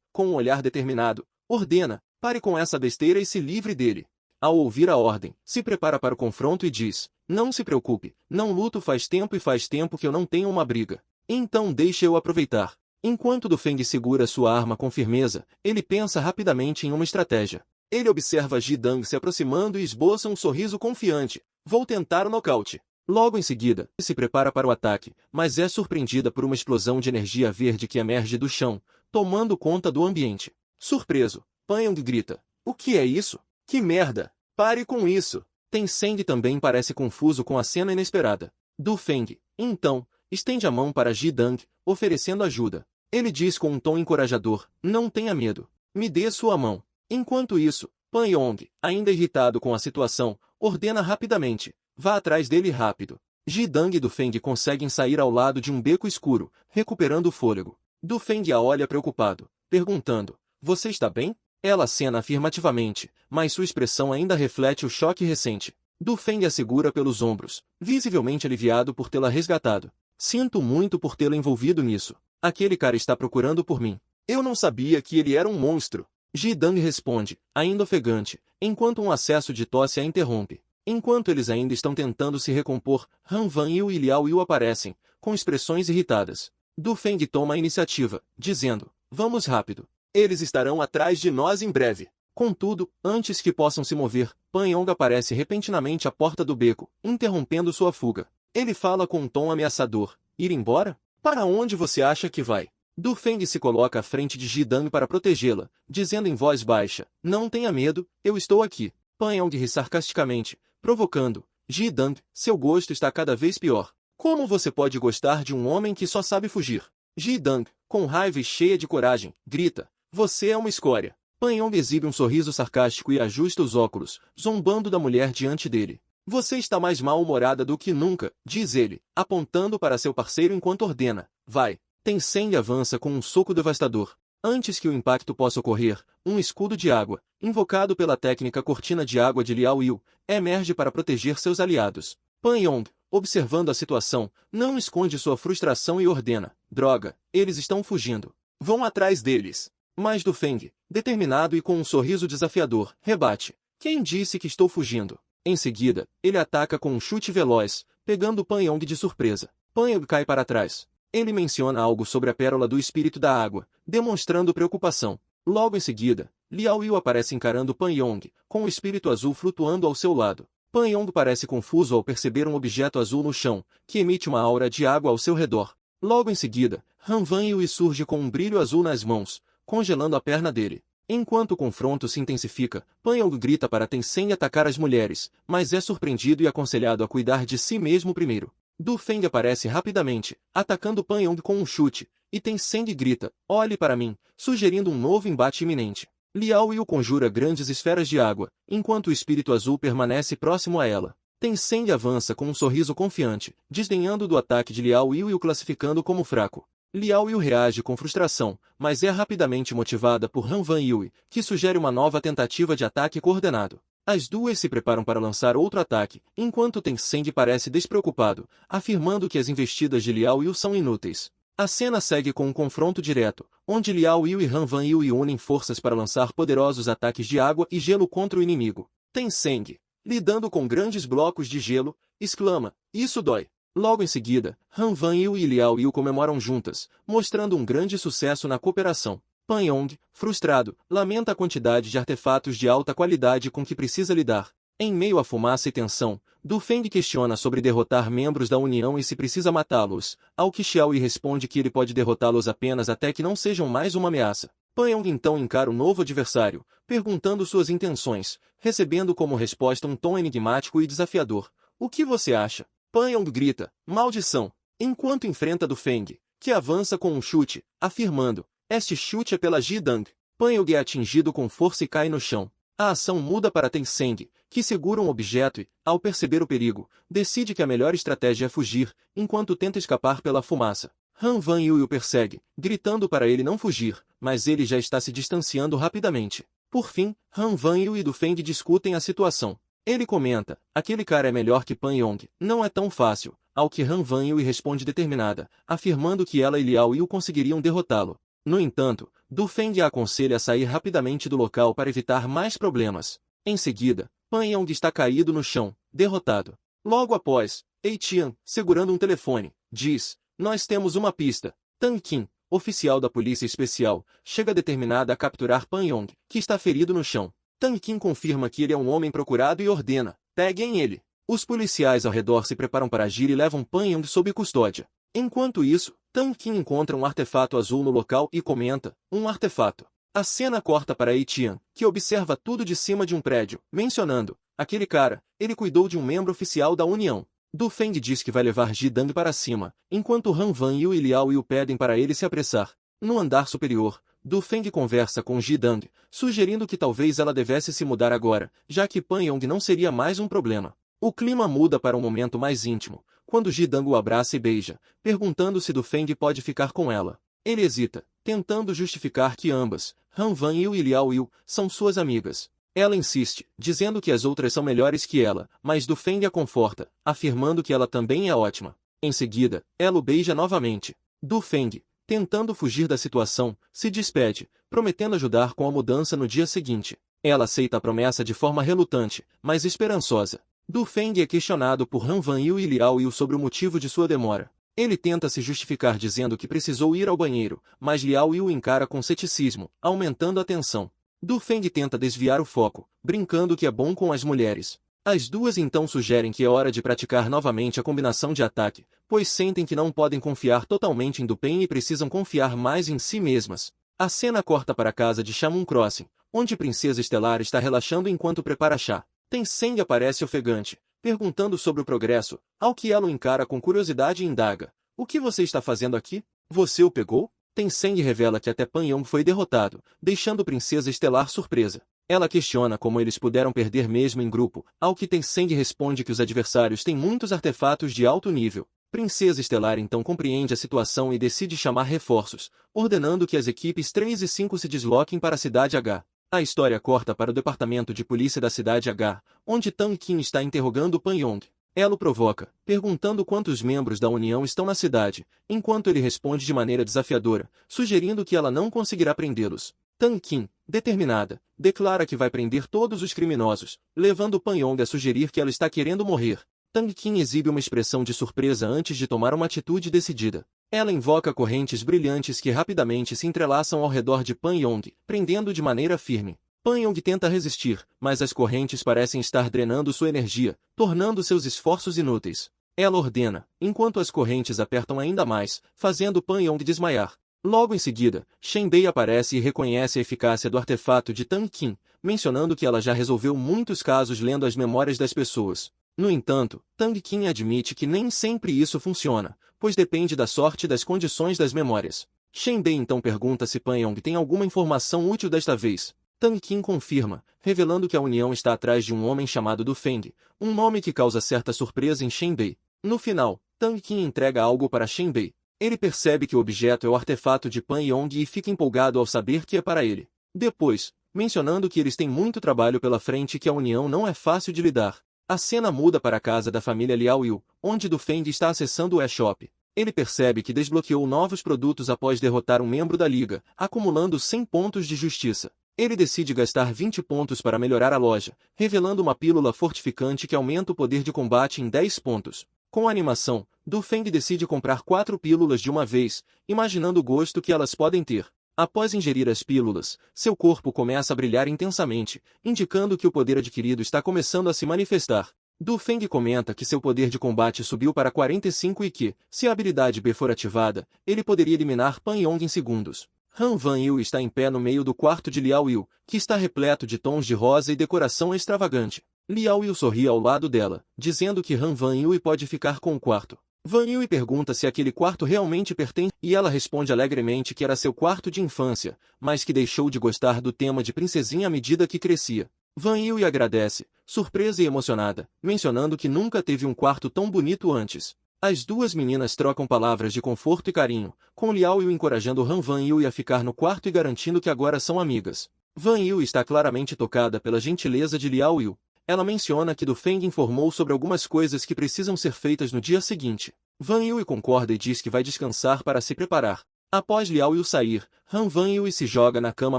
com um olhar determinado, ordena, pare com essa besteira e se livre dele. Ao ouvir a ordem, se prepara para o confronto e diz, não se preocupe, não luto faz tempo que eu não tenho uma briga. Então deixe eu aproveitar. Enquanto Du Feng segura sua arma com firmeza, ele pensa rapidamente em uma estratégia. Ele observa Jidang se aproximando e esboça um sorriso confiante. Vou tentar o nocaute. Logo em seguida, se prepara para o ataque, mas é surpreendida por uma explosão de energia verde que emerge do chão, tomando conta do ambiente. Surpreso, Pan Yong grita. O que é isso? Que merda! Pare com isso! Tencent também parece confuso com a cena inesperada. Du Feng, então, estende a mão para Jidang, oferecendo ajuda. Ele diz com um tom encorajador, não tenha medo. Me dê sua mão. Enquanto isso, Pan Yong, ainda irritado com a situação, ordena rapidamente, vá atrás dele rápido. Jidang e Du Feng conseguem sair ao lado de um beco escuro, recuperando o fôlego. Du Feng a olha preocupado, perguntando, você está bem? Ela acena afirmativamente, mas sua expressão ainda reflete o choque recente. Du Feng a segura pelos ombros, visivelmente aliviado por tê-la resgatado. Sinto muito por tê-la envolvido nisso. Aquele cara está procurando por mim. Eu não sabia que ele era um monstro. Jidang responde, ainda ofegante, enquanto um acesso de tosse a interrompe. Enquanto eles ainda estão tentando se recompor, Han Van Yu e Liao Yu aparecem, com expressões irritadas. Du Feng toma a iniciativa, dizendo, vamos rápido. Eles estarão atrás de nós em breve. Contudo, antes que possam se mover, Pan Yong aparece repentinamente à porta do beco, interrompendo sua fuga. Ele fala com um tom ameaçador, ir embora? Para onde você acha que vai? Du Feng se coloca à frente de Jidang para protegê-la, dizendo em voz baixa, não tenha medo, eu estou aqui. Pan Yong ri sarcasticamente, provocando, Jidang, seu gosto está cada vez pior. Como você pode gostar de um homem que só sabe fugir? Jidang, com raiva e cheia de coragem, grita, você é uma escória. Pan Yong exibe um sorriso sarcástico e ajusta os óculos, zombando da mulher diante dele. Você está mais mal-humorada do que nunca, diz ele, apontando para seu parceiro enquanto ordena, vai. Tencent avança com um soco devastador. Antes que o impacto possa ocorrer, um escudo de água, invocado pela técnica cortina de água de Liao Yu, emerge para proteger seus aliados. Pan Yong, observando a situação, não esconde sua frustração e ordena, droga, eles estão fugindo. Vão atrás deles. Mas Du Feng, determinado e com um sorriso desafiador, rebate. Quem disse que estou fugindo? Em seguida, ele ataca com um chute veloz, pegando Pan Yong de surpresa. Pan Yong cai para trás. Ele menciona algo sobre a pérola do espírito da água, demonstrando preocupação. Logo em seguida, Liao Yu aparece encarando Pan Yong, com o espírito azul flutuando ao seu lado. Pan Yong parece confuso ao perceber um objeto azul no chão, que emite uma aura de água ao seu redor. Logo em seguida, Han Van Yui surge com um brilho azul nas mãos, congelando a perna dele. Enquanto o confronto se intensifica, Pan Yong grita para Tencent atacar as mulheres, mas é surpreendido e aconselhado a cuidar de si mesmo primeiro. Du Feng aparece rapidamente, atacando Pan Yong com um chute, e Tencent grita, olhe para mim, sugerindo um novo embate iminente. Liao Yu conjura grandes esferas de água, enquanto o espírito azul permanece próximo a ela. Tencent avança com um sorriso confiante, desdenhando do ataque de Liao Yu e o classificando como fraco. Liao Yu reage com frustração, mas é rapidamente motivada por Han Van Yui, que sugere uma nova tentativa de ataque coordenado. As duas se preparam para lançar outro ataque, enquanto Tencent parece despreocupado, afirmando que as investidas de Liao Yu são inúteis. A cena segue com um confronto direto, onde Liao Yu e Han Van Yui unem forças para lançar poderosos ataques de água e gelo contra o inimigo. Tencent, lidando com grandes blocos de gelo, exclama, isso dói. Logo em seguida, Han Van Yui e Liao Yu comemoram juntas, mostrando um grande sucesso na cooperação. Pan Yong, frustrado, lamenta a quantidade de artefatos de alta qualidade com que precisa lidar. Em meio à fumaça e tensão, Du Feng questiona sobre derrotar membros da União e se precisa matá-los, ao que Xiao Yi responde que ele pode derrotá-los apenas até que não sejam mais uma ameaça. Pan Yong então encara o novo adversário, perguntando suas intenções, recebendo como resposta um tom enigmático e desafiador. O que você acha? Pan Yong grita, maldição, enquanto enfrenta Du Feng, que avança com um chute, afirmando, este chute é pela Jidang. Pan Yong é atingido com força e cai no chão. A ação muda para Tencent, que segura um objeto e, ao perceber o perigo, decide que a melhor estratégia é fugir, enquanto tenta escapar pela fumaça. Han Van Yui o persegue, gritando para ele não fugir, mas ele já está se distanciando rapidamente. Por fim, Han Van Yui e Du Feng discutem a situação. Ele comenta, aquele cara é melhor que Pan Yong, não é tão fácil, ao que Han Van Yui responde determinada, afirmando que ela e Liao Yu conseguiriam derrotá-lo. No entanto, Du Feng a aconselha a sair rapidamente do local para evitar mais problemas. Em seguida, Pan Yong está caído no chão, derrotado. Logo após, Ei Tian, segurando um telefone, diz, nós temos uma pista. Tang Qin, oficial da polícia especial, chega determinada a capturar Pan Yong, que está ferido no chão. Tang Qin confirma que ele é um homem procurado e ordena, peguem ele. Os policiais ao redor se preparam para agir e levam Pan Yong sob custódia. Enquanto isso, Tang Qin encontra um artefato azul no local e comenta, um artefato. A cena corta para Ei Tian, que observa tudo de cima de um prédio, mencionando, aquele cara, ele cuidou de um membro oficial da União. Du Feng diz que vai levar Jidang para cima, enquanto Han Van Yui e Liao Yu pedem para ele se apressar. No andar superior, Du Feng conversa com Jidang, sugerindo que talvez ela devesse se mudar agora, já que Pan Yong não seria mais um problema. O clima muda para um momento mais íntimo, quando Jidang o abraça e beija, perguntando se Du Feng pode ficar com ela. Ele hesita, tentando justificar que ambas, Han Van Yui e Liao Yu, são suas amigas. Ela insiste, dizendo que as outras são melhores que ela, mas Du Feng a conforta, afirmando que ela também é ótima. Em seguida, ela o beija novamente. Du Feng, tentando fugir da situação, se despede, prometendo ajudar com a mudança no dia seguinte. Ela aceita a promessa de forma relutante, mas esperançosa. Du Feng é questionado por Han Van Yui e Liao Yu sobre o motivo de sua demora. Ele tenta se justificar dizendo que precisou ir ao banheiro, mas Liao Yu encara com ceticismo, aumentando a tensão. Du Feng tenta desviar o foco, brincando que é bom com as mulheres. As duas então sugerem que é hora de praticar novamente a combinação de ataque, pois sentem que não podem confiar totalmente em Du Pen e precisam confiar mais em si mesmas. A cena corta para a casa de Shaman Crossing, onde Princesa Estelar está relaxando enquanto prepara chá. Tencent aparece ofegante, perguntando sobre o progresso, ao que ela o encara com curiosidade e indaga. O que você está fazendo aqui? Você o pegou? Tencent revela que até Pan Yong foi derrotado, deixando Princesa Estelar surpresa. Ela questiona como eles puderam perder mesmo em grupo, ao que Tencent responde que os adversários têm muitos artefatos de alto nível. Princesa Estelar então compreende a situação e decide chamar reforços, ordenando que as equipes 3 e 5 se desloquem para a Cidade H. A história corta para o departamento de polícia da Cidade H, onde Tang Qin está interrogando Pan Yong. Ela o provoca, perguntando quantos membros da União estão na cidade, enquanto ele responde de maneira desafiadora, sugerindo que ela não conseguirá prendê-los. Tang Qin, determinada, declara que vai prender todos os criminosos, levando Pan Yong a sugerir que ela está querendo morrer. Tang Qin exibe uma expressão de surpresa antes de tomar uma atitude decidida. Ela invoca correntes brilhantes que rapidamente se entrelaçam ao redor de Pan Yong, prendendo de maneira firme. Pan Yong tenta resistir, mas as correntes parecem estar drenando sua energia, tornando seus esforços inúteis. Ela ordena, enquanto as correntes apertam ainda mais, fazendo Pan Yong desmaiar. Logo em seguida, Shen Bei aparece e reconhece a eficácia do artefato de Tang Qin, mencionando que ela já resolveu muitos casos lendo as memórias das pessoas. No entanto, Tang Qin admite que nem sempre isso funciona, pois depende da sorte e das condições das memórias. Shen Bei então pergunta se Pan Yong tem alguma informação útil desta vez. Tang Qin confirma, revelando que a União está atrás de um homem chamado Du Feng, um nome que causa certa surpresa em Shen Bei. No final, Tang Qin entrega algo para Shen Bei. Ele percebe que o objeto é o artefato de Pan Yong e fica empolgado ao saber que é para ele. Depois, mencionando que eles têm muito trabalho pela frente e que a União não é fácil de lidar, a cena muda para a casa da família Liao Yu, onde Du Feng está acessando o eShop. Ele percebe que desbloqueou novos produtos após derrotar um membro da Liga, acumulando 100 pontos de justiça. Ele decide gastar 20 pontos para melhorar a loja, revelando uma pílula fortificante que aumenta o poder de combate em 10 pontos. Com a animação, Du Feng decide comprar 4 pílulas de uma vez, imaginando o gosto que elas podem ter. Após ingerir as pílulas, seu corpo começa a brilhar intensamente, indicando que o poder adquirido está começando a se manifestar. Du Feng comenta que seu poder de combate subiu para 45 e que, se a habilidade B for ativada, ele poderia eliminar Pan Yong em segundos. Han Van Yu está em pé no meio do quarto de Liao Yu, que está repleto de tons de rosa e decoração extravagante. Liao Yu sorri ao lado dela, dizendo que Han Van Yu pode ficar com o quarto. Van Yu pergunta se aquele quarto realmente pertence, e ela responde alegremente que era seu quarto de infância, mas que deixou de gostar do tema de princesinha à medida que crescia. Van Yu agradece, surpresa e emocionada, mencionando que nunca teve um quarto tão bonito antes. As duas meninas trocam palavras de conforto e carinho, com Liao Yu encorajando Han Van Yu a ficar no quarto e garantindo que agora são amigas. Van Yu está claramente tocada pela gentileza de Liao Yu. Ela menciona que Du Feng informou sobre algumas coisas que precisam ser feitas no dia seguinte. Van Yu concorda e diz que vai descansar para se preparar. Após Liao Yu sair, Han Van Yu se joga na cama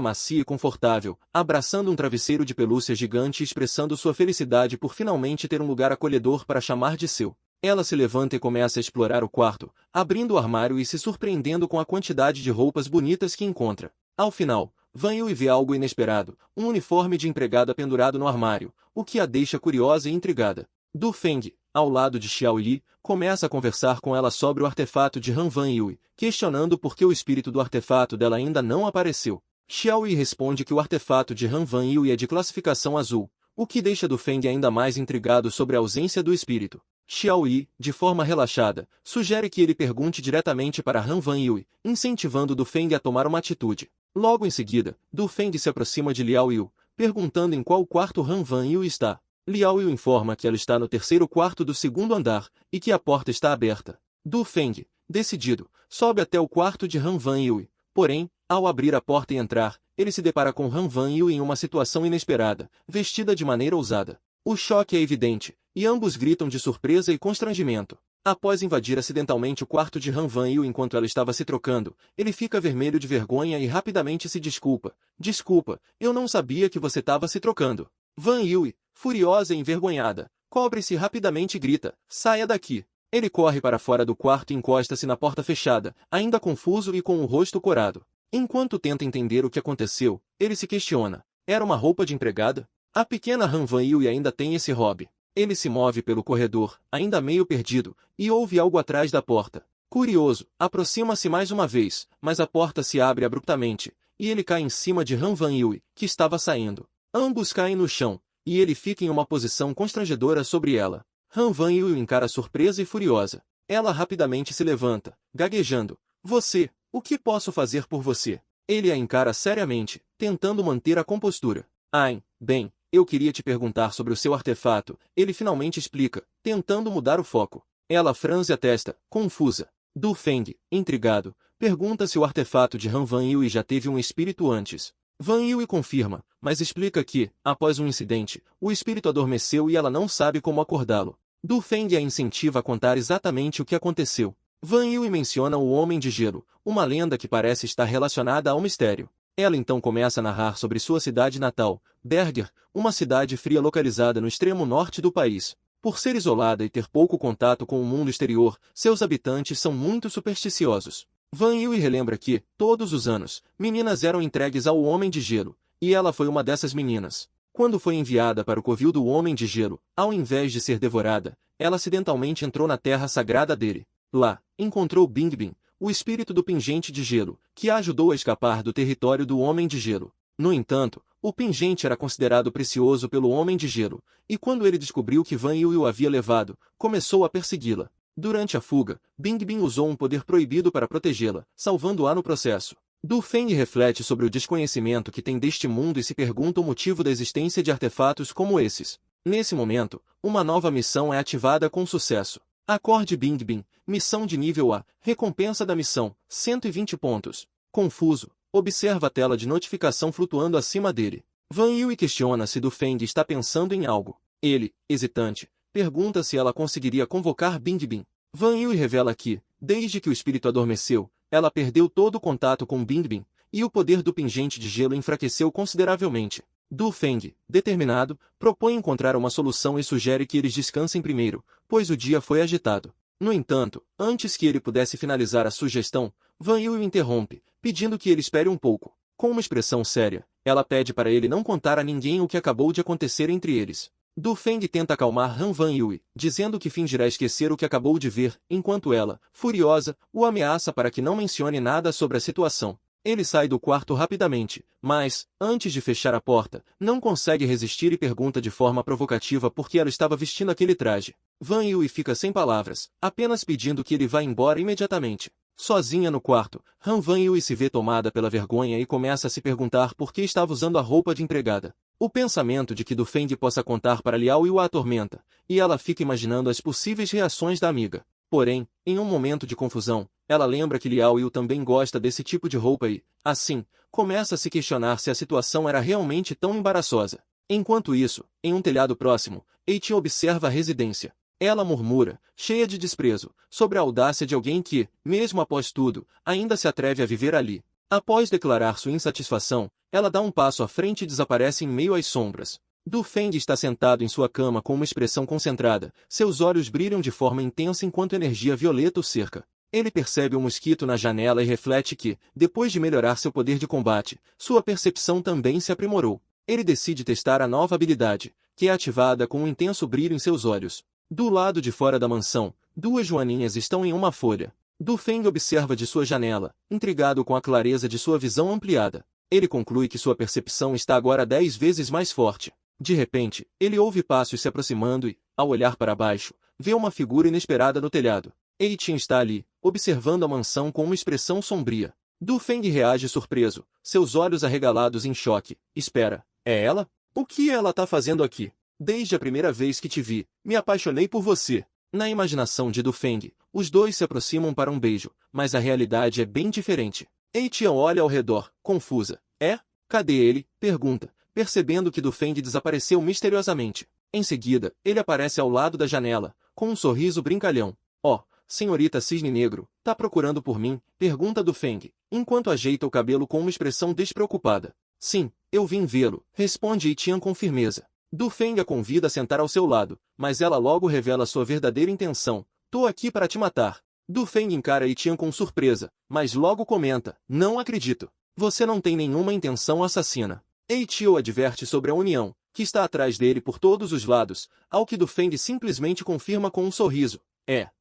macia e confortável, abraçando um travesseiro de pelúcia gigante e expressando sua felicidade por finalmente ter um lugar acolhedor para chamar de seu. Ela se levanta e começa a explorar o quarto, abrindo o armário e se surpreendendo com a quantidade de roupas bonitas que encontra. Ao final, Van Yu vê algo inesperado, um uniforme de empregada pendurado no armário, o que a deixa curiosa e intrigada. Du Feng, ao lado de Xiao Li, começa a conversar com ela sobre o artefato de Han Van Yu, questionando por que o espírito do artefato dela ainda não apareceu. Xiao Li responde que o artefato de Han Van Yu é de classificação azul, o que deixa Du Feng ainda mais intrigado sobre a ausência do espírito. Xiao Yi, de forma relaxada, sugere que ele pergunte diretamente para Han Van Yu, incentivando Du Feng a tomar uma atitude. Logo em seguida, Du Feng se aproxima de Liao Yu, perguntando em qual quarto Han Van Yu está. Liao Yu informa que ela está no terceiro quarto do segundo andar, e que a porta está aberta. Du Feng, decidido, sobe até o quarto de Han Van Yu. Porém, ao abrir a porta e entrar, ele se depara com Han Van Yu em uma situação inesperada, vestida de maneira ousada. O choque é evidente, e ambos gritam de surpresa e constrangimento. Após invadir acidentalmente o quarto de Han Van Yu enquanto ela estava se trocando, ele fica vermelho de vergonha e rapidamente se desculpa. Desculpa, eu não sabia que você estava se trocando. Van Yu, furiosa e envergonhada, cobre-se rapidamente e grita, saia daqui. Ele corre para fora do quarto e encosta-se na porta fechada, ainda confuso e com o rosto corado. Enquanto tenta entender o que aconteceu, ele se questiona, era uma roupa de empregada? A pequena Han Van Yu ainda tem esse hobby. Ele se move pelo corredor, ainda meio perdido, e ouve algo atrás da porta. Curioso, aproxima-se mais uma vez, mas a porta se abre abruptamente, e ele cai em cima de Han Van Yu, que estava saindo. Ambos caem no chão, e ele fica em uma posição constrangedora sobre ela. Han Van Yu encara surpresa e furiosa. Ela rapidamente se levanta, gaguejando. Você, o que posso fazer por você? Ele a encara seriamente, tentando manter a compostura. Ai, bem, eu queria te perguntar sobre o seu artefato, ele finalmente explica, tentando mudar o foco. Ela franze a testa, confusa. Du Feng, intrigado, pergunta se o artefato de Han Van Yu já teve um espírito antes. Van Yu confirma, mas explica que, após um incidente, o espírito adormeceu e ela não sabe como acordá-lo. Du Feng a incentiva a contar exatamente o que aconteceu. Van Yu menciona o Homem de Gelo, uma lenda que parece estar relacionada ao mistério. Ela então começa a narrar sobre sua cidade natal, Berger, uma cidade fria localizada no extremo norte do país. Por ser isolada e ter pouco contato com o mundo exterior, seus habitantes são muito supersticiosos. Van Yu relembra que, todos os anos, meninas eram entregues ao Homem de Gelo, E ela foi uma dessas meninas. Quando foi enviada para o covil do Homem de Gelo, ao invés de ser devorada, ela acidentalmente entrou na terra sagrada dele. Lá, encontrou Bingbing, o espírito do pingente de gelo, que a ajudou a escapar do território do Homem de Gelo. No entanto, o pingente era considerado precioso pelo Homem de Gelo, e quando ele descobriu que Van Yu o havia levado, começou a persegui-la. Durante a fuga, Bingbing usou um poder proibido para protegê-la, salvando-a no processo. Du Feng reflete sobre o desconhecimento que tem deste mundo e se pergunta o motivo da existência de artefatos como esses. Nesse momento, uma nova missão é ativada com sucesso. Acorde Bingbing, missão de nível A, recompensa da missão, 120 pontos. Confuso, observa a tela de notificação flutuando acima dele. Van Yu questiona se Du Feng está pensando em algo. Ele, hesitante, pergunta se ela conseguiria convocar Bingbing. Van Yu revela que, desde que o espírito adormeceu, ela perdeu todo o contato com Bingbing, e o poder do pingente de gelo enfraqueceu consideravelmente. Du Feng, determinado, propõe encontrar uma solução e sugere que eles descansem primeiro, pois o dia foi agitado. No entanto, antes que ele pudesse finalizar a sugestão, Van Yu o interrompe, pedindo que ele espere um pouco. Com uma expressão séria, ela pede para ele não contar a ninguém o que acabou de acontecer entre eles. Du Feng tenta acalmar Han Van Yu, dizendo que fingirá esquecer o que acabou de ver, enquanto ela, furiosa, o ameaça para que não mencione nada sobre a situação. Ele sai do quarto rapidamente, mas, antes de fechar a porta, não consegue resistir e pergunta de forma provocativa por que ela estava vestindo aquele traje. Van Yu fica sem palavras, apenas pedindo que ele vá embora imediatamente. Sozinha no quarto, Han Van Yu se vê tomada pela vergonha e começa a se perguntar por que estava usando a roupa de empregada. O pensamento de que Du Feng possa contar para Liao Yu a atormenta, e ela fica imaginando as possíveis reações da amiga. Porém, em um momento de confusão, ela lembra que Liao Yu também gosta desse tipo de roupa e, assim, começa a se questionar se a situação era realmente tão embaraçosa. Enquanto isso, em um telhado próximo, Eiichi observa a residência. Ela murmura, cheia de desprezo, sobre a audácia de alguém que, mesmo após tudo, ainda se atreve a viver ali. Após declarar sua insatisfação, ela dá um passo à frente e desaparece em meio às sombras. Du Feng está sentado em sua cama com uma expressão concentrada, seus olhos brilham de forma intensa enquanto energia violeta o cerca. Ele percebe um mosquito na janela e reflete que, depois de melhorar seu poder de combate, sua percepção também se aprimorou. Ele decide testar a nova habilidade, que é ativada com um intenso brilho em seus olhos. Do lado de fora da mansão, duas joaninhas estão em uma folha. Du Feng observa de sua janela, intrigado com a clareza de sua visão ampliada. Ele conclui que sua percepção está agora 10 vezes mais forte. De repente, ele ouve passos se aproximando e, ao olhar para baixo, vê uma figura inesperada no telhado. Eiichi está ali, observando a mansão com uma expressão sombria. Du Feng reage surpreso, seus olhos arregalados em choque. Espera, é ela? O que ela está fazendo aqui? Desde a primeira vez que te vi, me apaixonei por você. Na imaginação de Du Feng, os dois se aproximam para um beijo, mas a realidade é bem diferente. Eiichi olha ao redor, confusa. É? Cadê ele? Pergunta, percebendo que Du Feng desapareceu misteriosamente. Em seguida, ele aparece ao lado da janela, com um sorriso brincalhão. Oh, senhorita Cisne Negro, tá procurando por mim? Pergunta Du Feng, enquanto ajeita o cabelo com uma expressão despreocupada. Sim, eu vim vê-lo, responde Eiichi com firmeza. Du Feng a convida a sentar ao seu lado, mas ela logo revela sua verdadeira intenção. Tô aqui para te matar. Du Feng encara Eiichi com surpresa, mas logo comenta, não acredito. Você não tem nenhuma intenção assassina. Eiichi o adverte sobre a união, que está atrás dele por todos os lados, ao que Du Feng simplesmente confirma com um sorriso.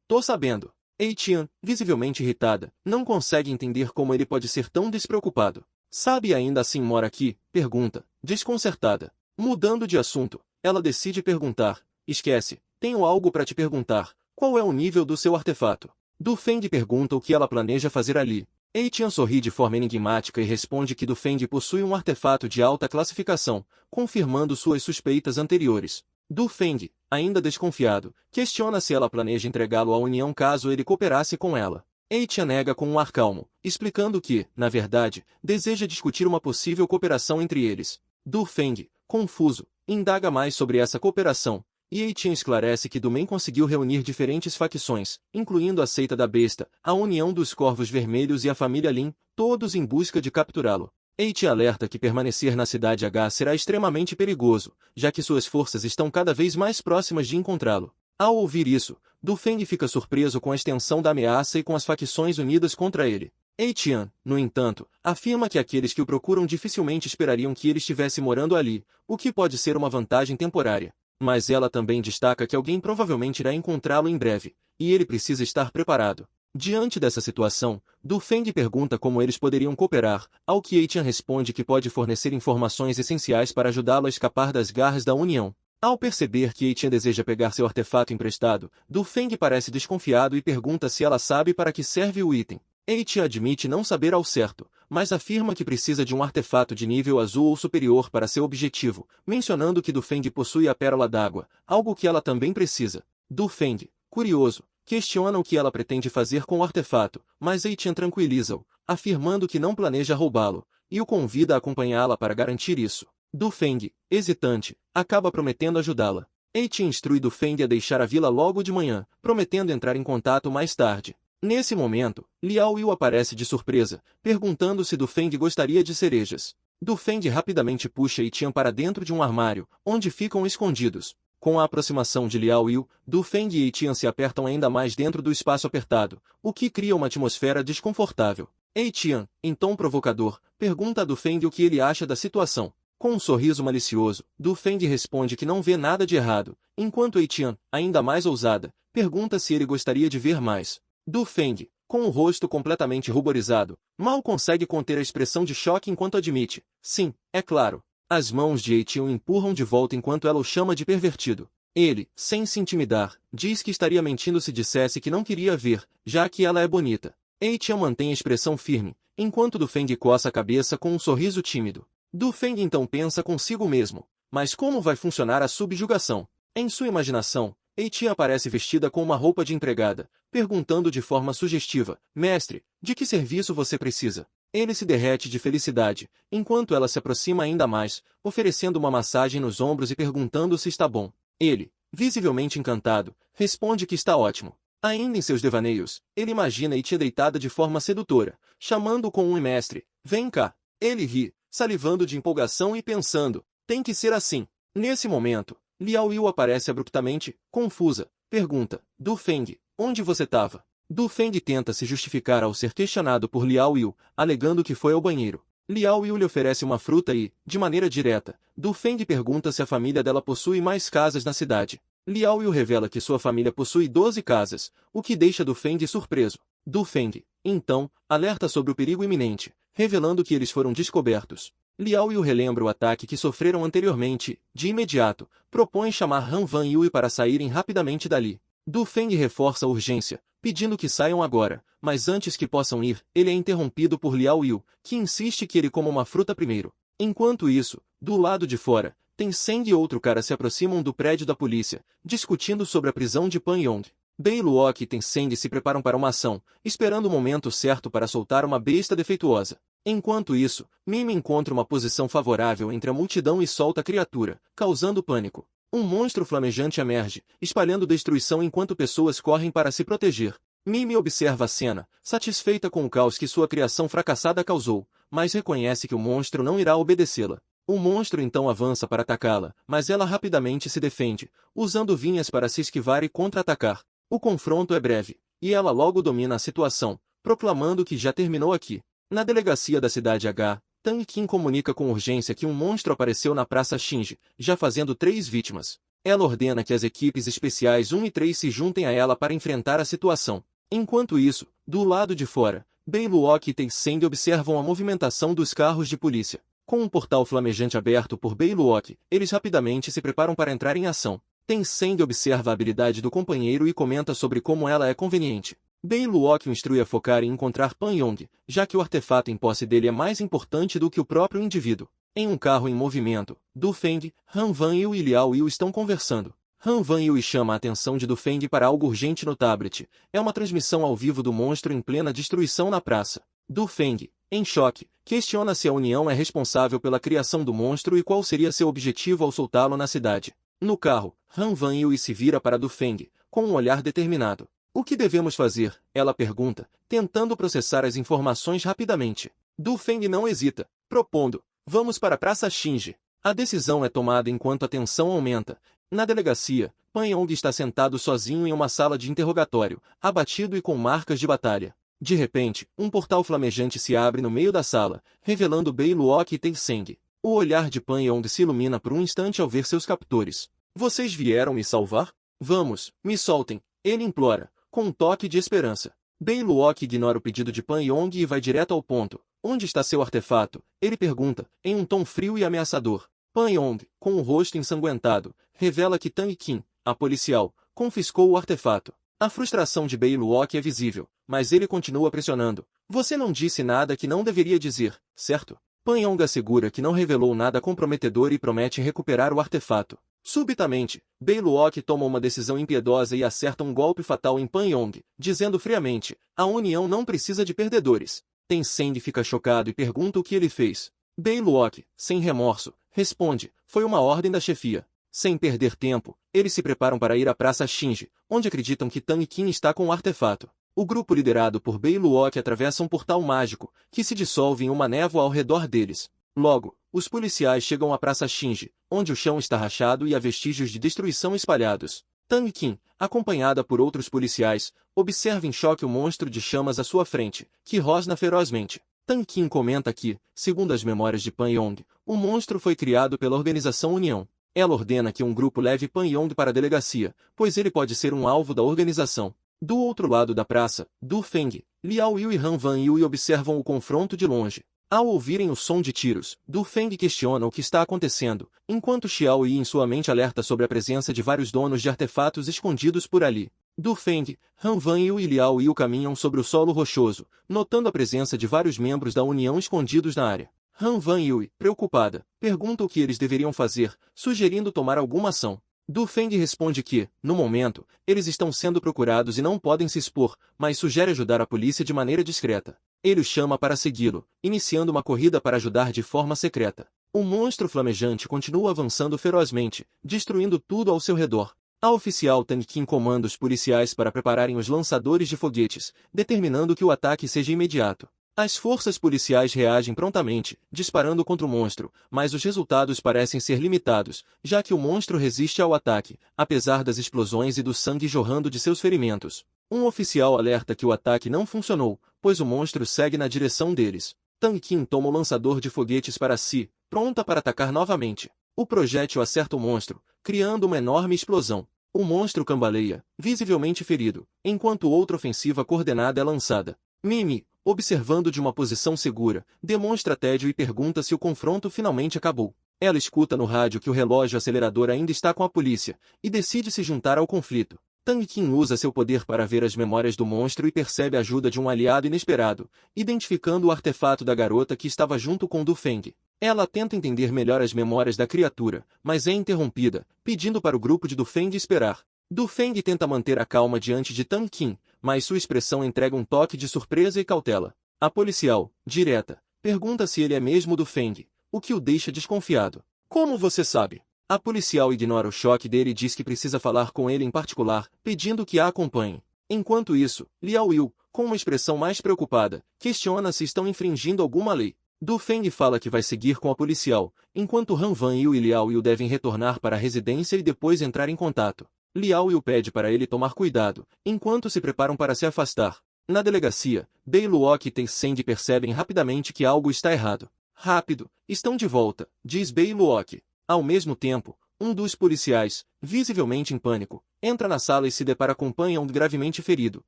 Tô sabendo. Eiichi, visivelmente irritada, não consegue entender como ele pode ser tão despreocupado. Sabe e ainda assim mora aqui? Pergunta, desconcertada. Mudando de assunto, ela decide perguntar. Esquece, tenho algo para te perguntar. Qual é o nível do seu artefato? Du Feng pergunta o que ela planeja fazer ali. Eiichi sorri de forma enigmática e responde que Du Feng possui um artefato de alta classificação, confirmando suas suspeitas anteriores. Du Feng, ainda desconfiado, questiona se ela planeja entregá-lo à União caso ele cooperasse com ela. Eiichi nega com um ar calmo, explicando que, na verdade, deseja discutir uma possível cooperação entre eles. Du Feng, confuso, indaga mais sobre essa cooperação, e Eiichi esclarece que Dumen conseguiu reunir diferentes facções, incluindo a Seita da Besta, a União dos Corvos Vermelhos e a família Lin, todos em busca de capturá-lo. Eiichi alerta que permanecer na Cidade H será extremamente perigoso, já que suas forças estão cada vez mais próximas de encontrá-lo. Ao ouvir isso, Du Feng fica surpreso com a extensão da ameaça e com as facções unidas contra ele. Ei-Tian, no entanto, afirma que aqueles que o procuram dificilmente esperariam que ele estivesse morando ali, o que pode ser uma vantagem temporária. Mas ela também destaca que alguém provavelmente irá encontrá-lo em breve, e ele precisa estar preparado. Diante dessa situação, Du Feng pergunta como eles poderiam cooperar, ao que Ei-Tian responde que pode fornecer informações essenciais para ajudá-lo a escapar das garras da União. Ao perceber que Ei-Tian deseja pegar seu artefato emprestado, Du Feng parece desconfiado e pergunta se ela sabe para que serve o item. Ei-Tian admite não saber ao certo, mas afirma que precisa de um artefato de nível azul ou superior para seu objetivo, mencionando que Du Feng possui a Pérola d'Água, algo que ela também precisa. Du Feng, curioso, questiona o que ela pretende fazer com o artefato, mas Ei-Tian tranquiliza-o, afirmando que não planeja roubá-lo, e o convida a acompanhá-la para garantir isso. Du Feng, hesitante, acaba prometendo ajudá-la. Ei-Tian instrui Du Feng a deixar a vila logo de manhã, prometendo entrar em contato mais tarde. Nesse momento, Liao Yu aparece de surpresa, perguntando se Du Feng gostaria de cerejas. Du Feng rapidamente puxa Ei-Tian para dentro de um armário, onde ficam escondidos. Com a aproximação de Liao Yu, Du Feng e Ei-Tian se apertam ainda mais dentro do espaço apertado, o que cria uma atmosfera desconfortável. Ei-Tian, em tom provocador, pergunta a Du Feng o que ele acha da situação. Com um sorriso malicioso, Du Feng responde que não vê nada de errado, enquanto Ei-Tian, ainda mais ousada, pergunta se ele gostaria de ver mais. Du Feng, com o rosto completamente ruborizado, mal consegue conter a expressão de choque enquanto admite. Sim, é claro. As mãos de Ei-Tian o empurram de volta enquanto ela o chama de pervertido. Ele, sem se intimidar, diz que estaria mentindo se dissesse que não queria ver, já que ela é bonita. Ei-Tian mantém a expressão firme, enquanto Du Feng coça a cabeça com um sorriso tímido. Du Feng então pensa consigo mesmo. Mas como vai funcionar a subjugação? Em sua imaginação, Ei-Tian aparece vestida com uma roupa de empregada, perguntando de forma sugestiva, mestre, de que serviço você precisa? Ele se derrete de felicidade, enquanto ela se aproxima ainda mais, oferecendo uma massagem nos ombros e perguntando se está bom. Ele, visivelmente encantado, responde que está ótimo. Ainda em seus devaneios, ele imagina Ei-Tian deitada de forma sedutora, chamando com um mestre, vem cá. Ele ri, salivando de empolgação e pensando, tem que ser assim. Nesse momento, Liao Yu aparece abruptamente, confusa, pergunta, Du Feng, onde você estava? Du Feng tenta se justificar ao ser questionado por Liao Yu, alegando que foi ao banheiro. Liao Yu lhe oferece uma fruta e, de maneira direta, Du Feng pergunta se a família dela possui mais casas na cidade. Liao Yu revela que sua família possui 12 casas, o que deixa Du Feng surpreso. Du Feng, então, alerta sobre o perigo iminente, revelando que eles foram descobertos. Liao Yu relembra o ataque que sofreram anteriormente, de imediato, propõe chamar Han Van Yui para saírem rapidamente dali. Du Feng reforça a urgência, pedindo que saiam agora, mas antes que possam ir, ele é interrompido por Liao Yu, que insiste que ele coma uma fruta primeiro. Enquanto isso, do lado de fora, Tencent e outro cara se aproximam do prédio da polícia, discutindo sobre a prisão de Pan Yong. Bei Luok e Tencent se preparam para uma ação, esperando o momento certo para soltar uma besta defeituosa. Enquanto isso, Mime encontra uma posição favorável entre a multidão e solta a criatura, causando pânico. Um monstro flamejante emerge, espalhando destruição enquanto pessoas correm para se proteger. Mime observa a cena, satisfeita com o caos que sua criação fracassada causou, mas reconhece que o monstro não irá obedecê-la. O monstro então avança para atacá-la, mas ela rapidamente se defende, usando vinhas para se esquivar e contra-atacar. O confronto é breve, e ela logo domina a situação, proclamando que já terminou aqui. Na delegacia da cidade H, Tang Qin comunica com urgência que um monstro apareceu na Praça Shinji, já fazendo 3 vítimas. Ela ordena que as equipes especiais 1 e 3 se juntem a ela para enfrentar a situação. Enquanto isso, do lado de fora, Bei Luok e Tencent observam a movimentação dos carros de polícia. Com um portal flamejante aberto por Bei Luok, eles rapidamente se preparam para entrar em ação. Tencent observa a habilidade do companheiro e comenta sobre como ela é conveniente. Bei Luok o instrui a focar em encontrar Pan Yong, já que o artefato em posse dele é mais importante do que o próprio indivíduo. Em um carro em movimento, Du Feng, Han Van Yu e Liao Yu estão conversando. Han Van Yu chama a atenção de Du Feng para algo urgente no tablet. É uma transmissão ao vivo do monstro em plena destruição na praça. Du Feng, em choque, questiona se a União é responsável pela criação do monstro e qual seria seu objetivo ao soltá-lo na cidade. No carro, Han Van Yu se vira para Du Feng, com um olhar determinado. O que devemos fazer? Ela pergunta, tentando processar as informações rapidamente. Du Feng não hesita, propondo, vamos para a Praça Shinji. A decisão é tomada enquanto a tensão aumenta. Na delegacia, Pan Yong está sentado sozinho em uma sala de interrogatório, abatido e com marcas de batalha. De repente, um portal flamejante se abre no meio da sala, revelando Bei Luok e Tenceng. O olhar de Pan Yong se ilumina por um instante ao ver seus captores. Vocês vieram me salvar? Vamos, me soltem, ele implora, com um toque de esperança. Bei Luok ignora o pedido de Pan Yong e vai direto ao ponto. Onde está seu artefato? Ele pergunta, em um tom frio e ameaçador. Pan Yong, com o rosto ensanguentado, revela que Tang Qin, a policial, confiscou o artefato. A frustração de Bei Luok é visível, mas ele continua pressionando. Você não disse nada que não deveria dizer, certo? Pan Yong assegura que não revelou nada comprometedor e promete recuperar o artefato. Subitamente, Bei Luok toma uma decisão impiedosa e acerta um golpe fatal em Pan Yong, dizendo friamente, a União não precisa de perdedores. Tenceng fica chocado e pergunta o que ele fez. Bei Luok, sem remorso, responde, foi uma ordem da chefia. Sem perder tempo, eles se preparam para ir à Praça Shinji, onde acreditam que Tang Qin está com o artefato. O grupo liderado por Bei Luok atravessa um portal mágico, que se dissolve em uma névoa ao redor deles. Logo, os policiais chegam à Praça Shinji, onde o chão está rachado e há vestígios de destruição espalhados. Tang Qin, acompanhada por outros policiais, observa em choque o monstro de chamas à sua frente, que rosna ferozmente. Tang Qin comenta que, segundo as memórias de Pan Yong, o monstro foi criado pela Organização União. Ela ordena que um grupo leve Pan Yong para a delegacia, pois ele pode ser um alvo da organização. Do outro lado da praça, Du Feng, Liao Yu e Han Van Yui observam o confronto de longe. Ao ouvirem o som de tiros, Du Feng questiona o que está acontecendo, enquanto Xiao Yi em sua mente alerta sobre a presença de vários donos de artefatos escondidos por ali. Du Feng, Han Van Yui e Liao Yu caminham sobre o solo rochoso, notando a presença de vários membros da União escondidos na área. Han Van Yui, preocupada, pergunta o que eles deveriam fazer, sugerindo tomar alguma ação. Du Feng responde que, no momento, eles estão sendo procurados e não podem se expor, mas sugere ajudar a polícia de maneira discreta. Ele o chama para segui-lo, iniciando uma corrida para ajudar de forma secreta. O monstro flamejante continua avançando ferozmente, destruindo tudo ao seu redor. A oficial Tang Qin comanda os policiais para prepararem os lançadores de foguetes, determinando que o ataque seja imediato. As forças policiais reagem prontamente, disparando contra o monstro, mas os resultados parecem ser limitados, já que o monstro resiste ao ataque, apesar das explosões e do sangue jorrando de seus ferimentos. Um oficial alerta que o ataque não funcionou, pois o monstro segue na direção deles. Tang Qin toma o lançador de foguetes para si, pronta para atacar novamente. O projétil acerta o monstro, criando uma enorme explosão. O monstro cambaleia, visivelmente ferido, enquanto outra ofensiva coordenada é lançada. Mimi, observando de uma posição segura, demonstra tédio e pergunta se o confronto finalmente acabou. Ela escuta no rádio que o relógio acelerador ainda está com a polícia, e decide se juntar ao conflito. Tang Qin usa seu poder para ver as memórias do monstro e percebe a ajuda de um aliado inesperado, identificando o artefato da garota que estava junto com Du Feng. Ela tenta entender melhor as memórias da criatura, mas é interrompida, pedindo para o grupo de Du Feng esperar. Du Feng tenta manter a calma diante de Tang Qin, mas sua expressão entrega um toque de surpresa e cautela. A policial, direta, pergunta se ele é mesmo Du Feng, o que o deixa desconfiado. Como você sabe? A policial ignora o choque dele e diz que precisa falar com ele em particular, pedindo que a acompanhe. Enquanto isso, Liao Yu, com uma expressão mais preocupada, questiona se estão infringindo alguma lei. Du Feng fala que vai seguir com a policial, enquanto Han Van Yu e Liao Yu devem retornar para a residência e depois entrar em contato. Liao Yu pede para ele tomar cuidado, enquanto se preparam para se afastar. Na delegacia, Bei Luok e Tenceng percebem rapidamente que algo está errado. Rápido, estão de volta, diz Bei Luok. Ao mesmo tempo, um dos policiais, visivelmente em pânico, entra na sala e se depara com Pan Yong gravemente ferido,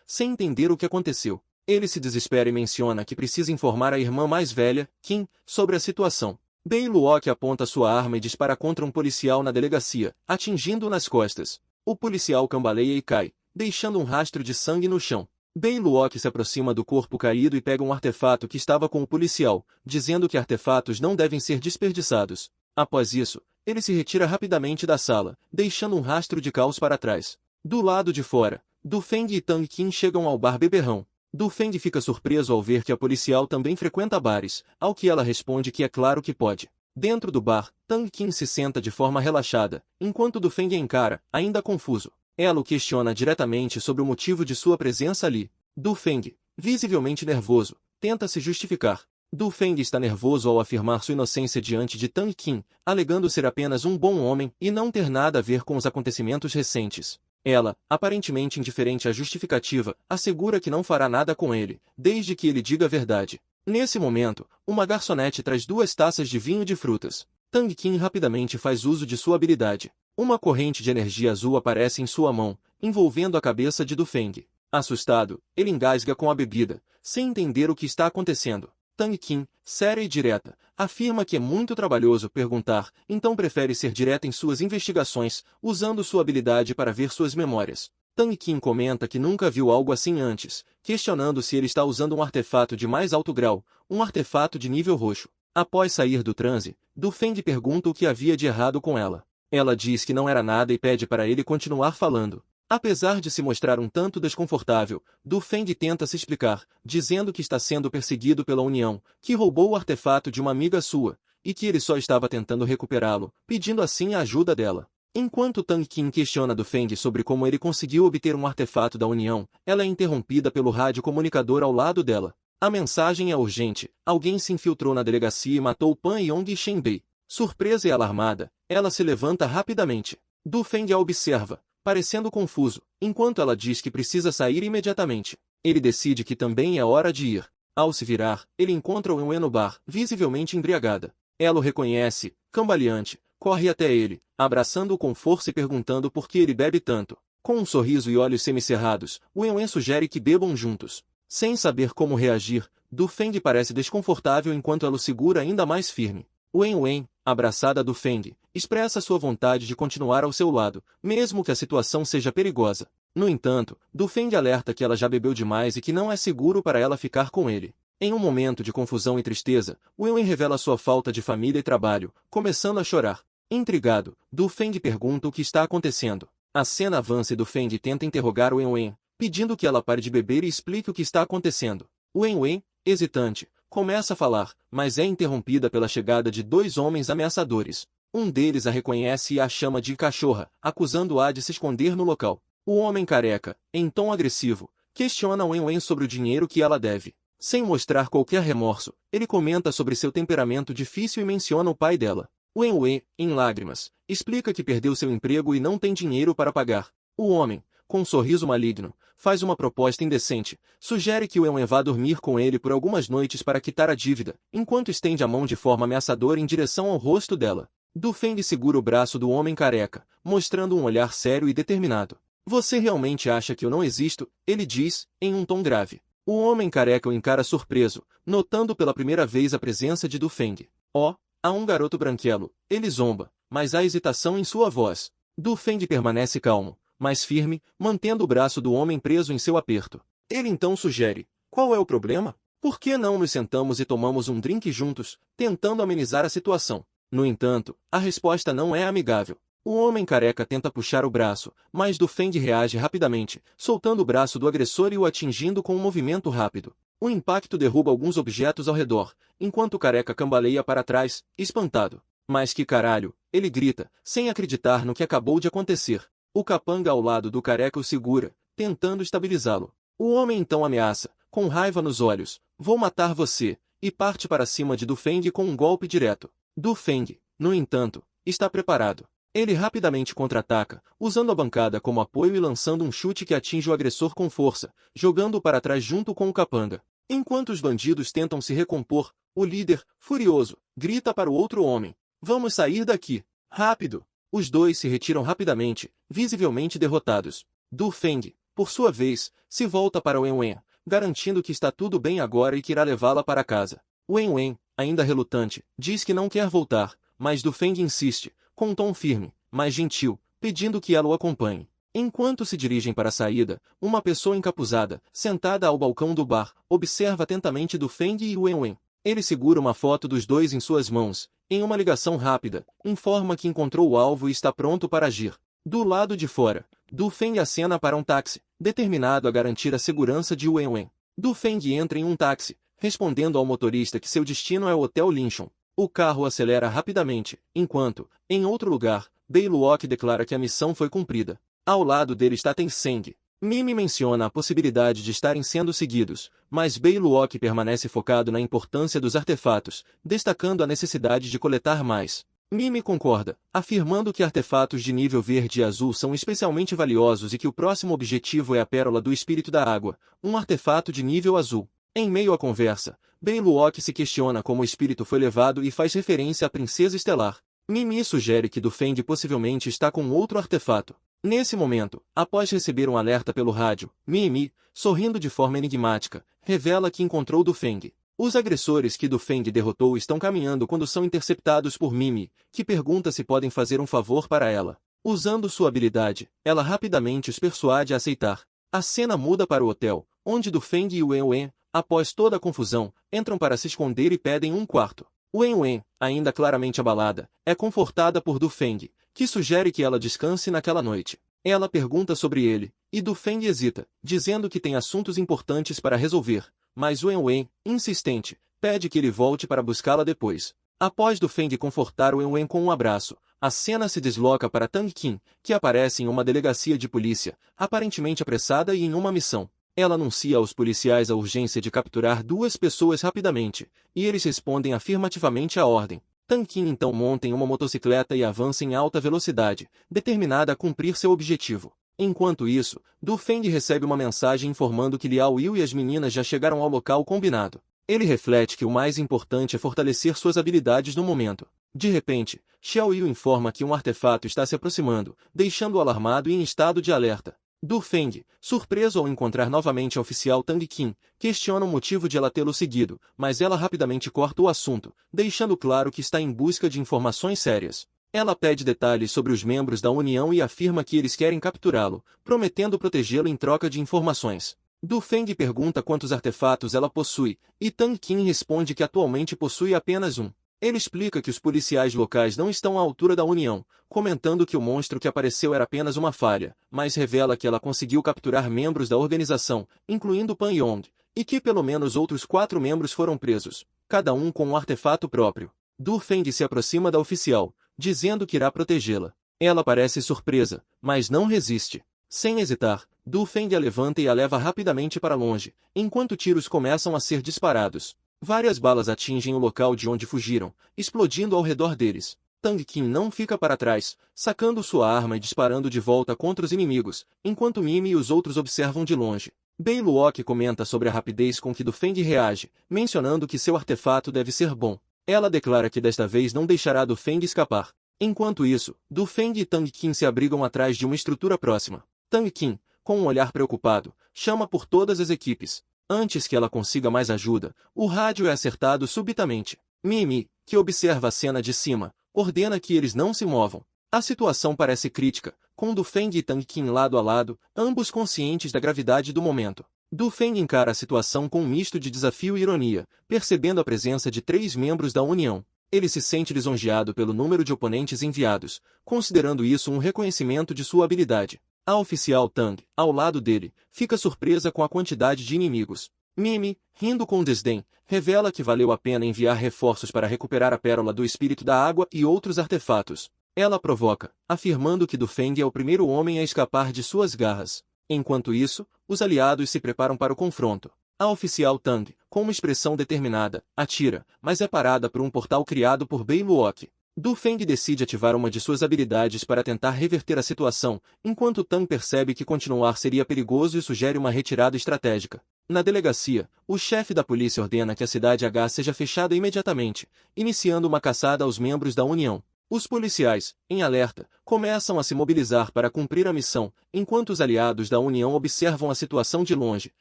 sem entender o que aconteceu. Ele se desespera e menciona que precisa informar a irmã mais velha, Qin, sobre a situação. Bei Luok aponta sua arma e dispara contra um policial na delegacia, atingindo-o nas costas. O policial cambaleia e cai, deixando um rastro de sangue no chão. Bei Luok se aproxima do corpo caído e pega um artefato que estava com o policial, dizendo que artefatos não devem ser desperdiçados. Após isso, ele se retira rapidamente da sala, deixando um rastro de caos para trás. Do lado de fora, Du Feng e Tang Qin chegam ao bar Beberrão. Du Feng fica surpreso ao ver que a policial também frequenta bares, ao que ela responde que é claro que pode. Dentro do bar, Tang Qin se senta de forma relaxada, enquanto Du Feng encara, ainda confuso. Ela o questiona diretamente sobre o motivo de sua presença ali. Du Feng, visivelmente nervoso, tenta se justificar. Du Feng está nervoso ao afirmar sua inocência diante de Tang Qin, alegando ser apenas um bom homem e não ter nada a ver com os acontecimentos recentes. Ela, aparentemente indiferente à justificativa, assegura que não fará nada com ele, desde que ele diga a verdade. Nesse momento, uma garçonete traz 2 taças de vinho de frutas. Tang Qin rapidamente faz uso de sua habilidade. Uma corrente de energia azul aparece em sua mão, envolvendo a cabeça de Du Feng. Assustado, ele engasga com a bebida, sem entender o que está acontecendo. Tang Qin, séria e direta, afirma que é muito trabalhoso perguntar, então prefere ser direta em suas investigações, usando sua habilidade para ver suas memórias. Tang Qin comenta que nunca viu algo assim antes, questionando se ele está usando um artefato de mais alto grau, um artefato de nível roxo. Após sair do transe, Du Feng pergunta o que havia de errado com ela. Ela diz que não era nada e pede para ele continuar falando. Apesar de se mostrar um tanto desconfortável, Du Feng tenta se explicar, dizendo que está sendo perseguido pela União, que roubou o artefato de uma amiga sua, e que ele só estava tentando recuperá-lo, pedindo assim a ajuda dela. Enquanto Tang Qin questiona Du Feng sobre como ele conseguiu obter um artefato da União, ela é interrompida pelo rádio comunicador ao lado dela. A mensagem é urgente: alguém se infiltrou na delegacia e matou Pan Yong e Shen Bei. Surpresa e alarmada, ela se levanta rapidamente. Du Feng a observa, parecendo confuso, enquanto ela diz que precisa sair imediatamente. Ele decide que também é hora de ir. Ao se virar, ele encontra Wen Wen no bar, visivelmente embriagada. Ela o reconhece, cambaleante, corre até ele, abraçando-o com força e perguntando por que ele bebe tanto. Com um sorriso e olhos semicerrados, Wen Wen sugere que bebam juntos. Sem saber como reagir, Du Feng parece desconfortável enquanto ela o segura ainda mais firme. Wen Wen, abraçada a Du Feng, expressa sua vontade de continuar ao seu lado, mesmo que a situação seja perigosa. No entanto, Du Feng alerta que ela já bebeu demais e que não é seguro para ela ficar com ele. Em um momento de confusão e tristeza, Wen Wen revela sua falta de família e trabalho, começando a chorar. Intrigado, Du Feng pergunta o que está acontecendo. A cena avança e Du Feng tenta interrogar Wen Wen, pedindo que ela pare de beber e explique o que está acontecendo. Wen Wen, hesitante, começa a falar, mas é interrompida pela chegada de 2 homens ameaçadores. Um deles a reconhece e a chama de cachorra, acusando-a de se esconder no local. O homem careca, em tom agressivo, questiona Wen Wen sobre o dinheiro que ela deve. Sem mostrar qualquer remorso, ele comenta sobre seu temperamento difícil e menciona o pai dela. Wen Wen, em lágrimas, explica que perdeu seu emprego e não tem dinheiro para pagar. O homem, com um sorriso maligno, faz uma proposta indecente, sugere que Wen Wen vá dormir com ele por algumas noites para quitar a dívida, enquanto estende a mão de forma ameaçadora em direção ao rosto dela. Du Feng segura o braço do homem careca, mostrando um olhar sério e determinado. Você realmente acha que eu não existo? Ele diz, em um tom grave. O homem careca o encara surpreso, notando pela primeira vez a presença de Du Feng. Oh, há um garoto branquelo, ele zomba, mas há hesitação em sua voz. Du Feng permanece calmo, mas firme, mantendo o braço do homem preso em seu aperto. Ele então sugere: qual é o problema? Por que não nos sentamos e tomamos um drink juntos, tentando amenizar a situação? No entanto, a resposta não é amigável. O homem careca tenta puxar o braço, mas Du Feng reage rapidamente, soltando o braço do agressor e o atingindo com um movimento rápido. O impacto derruba alguns objetos ao redor, enquanto o careca cambaleia para trás, espantado. Mas que caralho, ele grita, sem acreditar no que acabou de acontecer. O capanga ao lado do careca o segura, tentando estabilizá-lo. O homem então ameaça, com raiva nos olhos: vou matar você, e parte para cima de Du Feng com um golpe direto. Du Feng, no entanto, está preparado. Ele rapidamente contra-ataca, usando a bancada como apoio e lançando um chute que atinge o agressor com força, jogando-o para trás junto com o capanga. Enquanto os bandidos tentam se recompor, o líder, furioso, grita para o outro homem: vamos sair daqui, rápido! Os dois se retiram rapidamente, visivelmente derrotados. Du Feng, por sua vez, se volta para Wen Wen, garantindo que está tudo bem agora e que irá levá-la para casa. Wen Wen, ainda relutante, diz que não quer voltar, mas Du Feng insiste, com um tom firme, mas gentil, pedindo que ela o acompanhe. Enquanto se dirigem para a saída, uma pessoa encapuzada, sentada ao balcão do bar, observa atentamente Du Feng e Wen Wen. Ele segura uma foto dos dois em suas mãos, em uma ligação rápida, informa que encontrou o alvo e está pronto para agir. Do lado de fora, Du Feng acena para um táxi, determinado a garantir a segurança de Wen Wen. Du Feng entra em um táxi, respondendo ao motorista que seu destino é o Hotel Lincoln. O carro acelera rapidamente, enquanto, em outro lugar, Bei Luok declara que a missão foi cumprida. Ao lado dele está Tenceng. Mimi menciona a possibilidade de estarem sendo seguidos, mas Bei Luok permanece focado na importância dos artefatos, destacando a necessidade de coletar mais. Mimi concorda, afirmando que artefatos de nível verde e azul são especialmente valiosos e que o próximo objetivo é a Pérola do Espírito da Água, um artefato de nível azul. Em meio à conversa, Beiluok se questiona como o espírito foi levado e faz referência à Princesa Estelar. Mimi sugere que Dufeng possivelmente está com outro artefato. Nesse momento, após receber um alerta pelo rádio, Mimi, sorrindo de forma enigmática, revela que encontrou Dufeng. Os agressores que Dufeng derrotou estão caminhando quando são interceptados por Mimi, que pergunta se podem fazer um favor para ela. Usando sua habilidade, ela rapidamente os persuade a aceitar. A cena muda para o hotel, onde Dufeng e Wen, após toda a confusão, entram para se esconder e pedem um quarto. Wen, ainda claramente abalada, é confortada por Dufeng, que sugere que ela descanse naquela noite. Ela pergunta sobre ele, e Dufeng hesita, dizendo que tem assuntos importantes para resolver, mas Wen, insistente, pede que ele volte para buscá-la depois. Após Dufeng confortar Wen com um abraço, a cena se desloca para Tang Qin, que aparece em uma delegacia de polícia, aparentemente apressada e em uma missão. Ela anuncia aos policiais a urgência de capturar 2 pessoas rapidamente, e eles respondem afirmativamente à ordem. Tang Qin então monta em uma motocicleta e avança em alta velocidade, determinada a cumprir seu objetivo. Enquanto isso, Dufeng recebe uma mensagem informando que Liao Yu e as meninas já chegaram ao local combinado. Ele reflete que o mais importante é fortalecer suas habilidades no momento. De repente, Xiao Yu informa que um artefato está se aproximando, deixando-o alarmado e em estado de alerta. Dufeng, surpreso ao encontrar novamente a oficial Tang Qin, questiona o motivo de ela tê-lo seguido, mas ela rapidamente corta o assunto, deixando claro que está em busca de informações sérias. Ela pede detalhes sobre os membros da União e afirma que eles querem capturá-lo, prometendo protegê-lo em troca de informações. Dufeng pergunta quantos artefatos ela possui, e Tang Qin responde que atualmente possui apenas um. Ele explica que os policiais locais não estão à altura da União, comentando que o monstro que apareceu era apenas uma falha, mas revela que ela conseguiu capturar membros da organização, incluindo Pan Yong, e que pelo menos outros 4 membros foram presos, cada um com um artefato próprio. Dufeng se aproxima da oficial, dizendo que irá protegê-la. Ela parece surpresa, mas não resiste. Sem hesitar, Dufeng a levanta e a leva rapidamente para longe, enquanto tiros começam a ser disparados. Várias balas atingem o local de onde fugiram, explodindo ao redor deles. Tang Qin não fica para trás, sacando sua arma e disparando de volta contra os inimigos, enquanto Mimi e os outros observam de longe. Beiluok comenta sobre a rapidez com que Dufeng reage, mencionando que seu artefato deve ser bom. Ela declara que desta vez não deixará Dufeng escapar. Enquanto isso, Dufeng e Tang Qin se abrigam atrás de uma estrutura próxima. Tang Qin, com um olhar preocupado, chama por todas as equipes. Antes que ela consiga mais ajuda, o rádio é acertado subitamente. Mimi, que observa a cena de cima, ordena que eles não se movam. A situação parece crítica, com Dufeng e Tang Qin lado a lado, ambos conscientes da gravidade do momento. Dufeng encara a situação com um misto de desafio e ironia, percebendo a presença de 3 membros da União. Ele se sente lisonjeado pelo número de oponentes enviados, considerando isso um reconhecimento de sua habilidade. A oficial Tang, ao lado dele, fica surpresa com a quantidade de inimigos. Mimi, rindo com desdém, revela que valeu a pena enviar reforços para recuperar a Pérola do Espírito da Água e outros artefatos. Ela provoca, afirmando que Dufeng é o primeiro homem a escapar de suas garras. Enquanto isso, os aliados se preparam para o confronto. A oficial Tang, com uma expressão determinada, atira, mas é parada por um portal criado por Beiluok. Dufeng decide ativar uma de suas habilidades para tentar reverter a situação, enquanto Tang percebe que continuar seria perigoso e sugere uma retirada estratégica. Na delegacia, o chefe da polícia ordena que a cidade H seja fechada imediatamente, iniciando uma caçada aos membros da União. Os policiais, em alerta, começam a se mobilizar para cumprir a missão, enquanto os aliados da União observam a situação de longe,